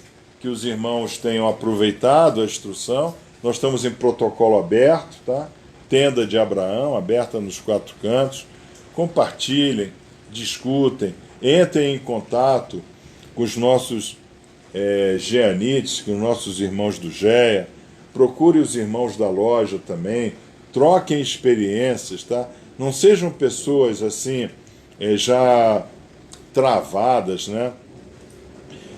que os irmãos tenham aproveitado a instrução. Nós estamos em protocolo aberto, tá? Tenda de Abraão, aberta nos 4 cantos. Compartilhem, discutem, entrem em contato com os nossos geanites, com os nossos irmãos do GEA. Procure os irmãos da loja também. Troquem experiências, tá? Não sejam pessoas assim, já travadas, né?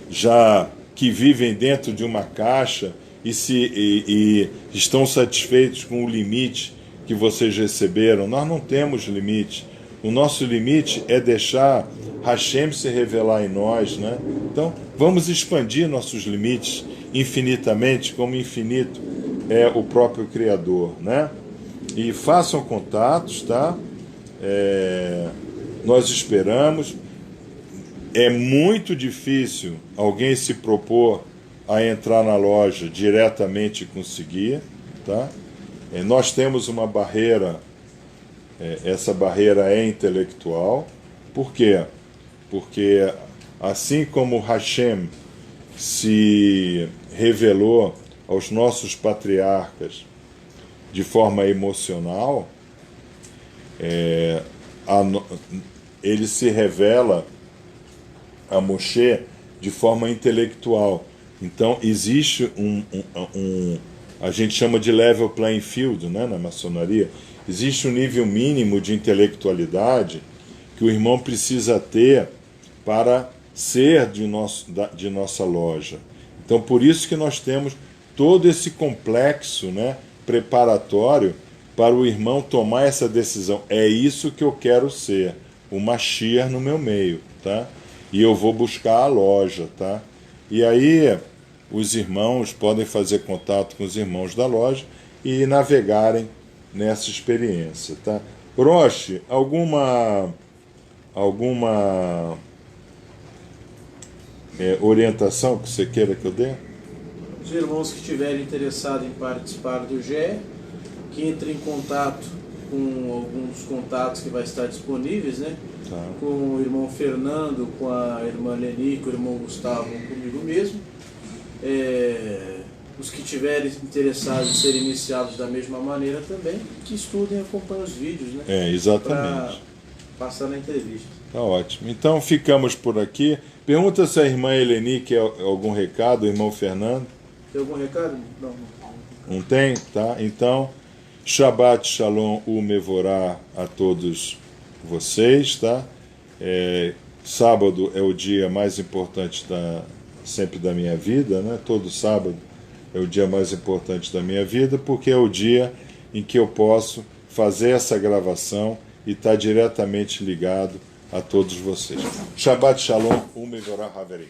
Já que vivem dentro de uma caixa e estão satisfeitos com o limite que vocês receberam. Nós não temos limite. O nosso limite é deixar Hashem se revelar em nós, né? Então, vamos expandir nossos limites infinitamente, como infinito é o próprio Criador, né? E façam contatos, tá? Nós esperamos. É muito difícil alguém se propor a entrar na loja diretamente e conseguir, tá? Nós temos uma barreira, essa barreira é intelectual. Por quê? Porque assim como Hashem se revelou aos nossos patriarcas de forma emocional, ele se revela a Moshe de forma intelectual. Então existe a gente chama de level playing field, né, na maçonaria. Existe um nível mínimo de intelectualidade que o irmão precisa ter para ser de nossa loja. Então por isso que nós temos todo esse complexo, né, preparatório para o irmão tomar essa decisão. É isso que eu quero ser, o Mashiach no meu meio, tá? E eu vou buscar a loja, tá? E aí os irmãos podem fazer contato com os irmãos da loja e navegarem nessa experiência, tá? Roche, alguma orientação que você queira que eu dê? Os irmãos que estiverem interessados em participar do GE, que entrem em contato com alguns contatos que vai estar disponíveis, né? Tá. Com o irmão Fernando, com a irmã Leni, com o irmão Gustavo, comigo mesmo. Os que estiverem interessados em serem iniciados da mesma maneira também, que estudem e acompanhem os vídeos, né? Exatamente. Para passar na entrevista. Tá ótimo. Então ficamos por aqui. Pergunta se a irmã Eleni quer algum recado, o irmão Fernando. Tem algum recado? Não. Não tem? Tá. Então, Shabbat Shalom Umevorá a todos vocês, tá? Sábado é o dia mais importante sempre da minha vida, né? Todo sábado é o dia mais importante da minha vida, porque é o dia em que eu posso fazer essa gravação e estar diretamente ligado a todos vocês. Shabbat Shalom Umevorá Haverim.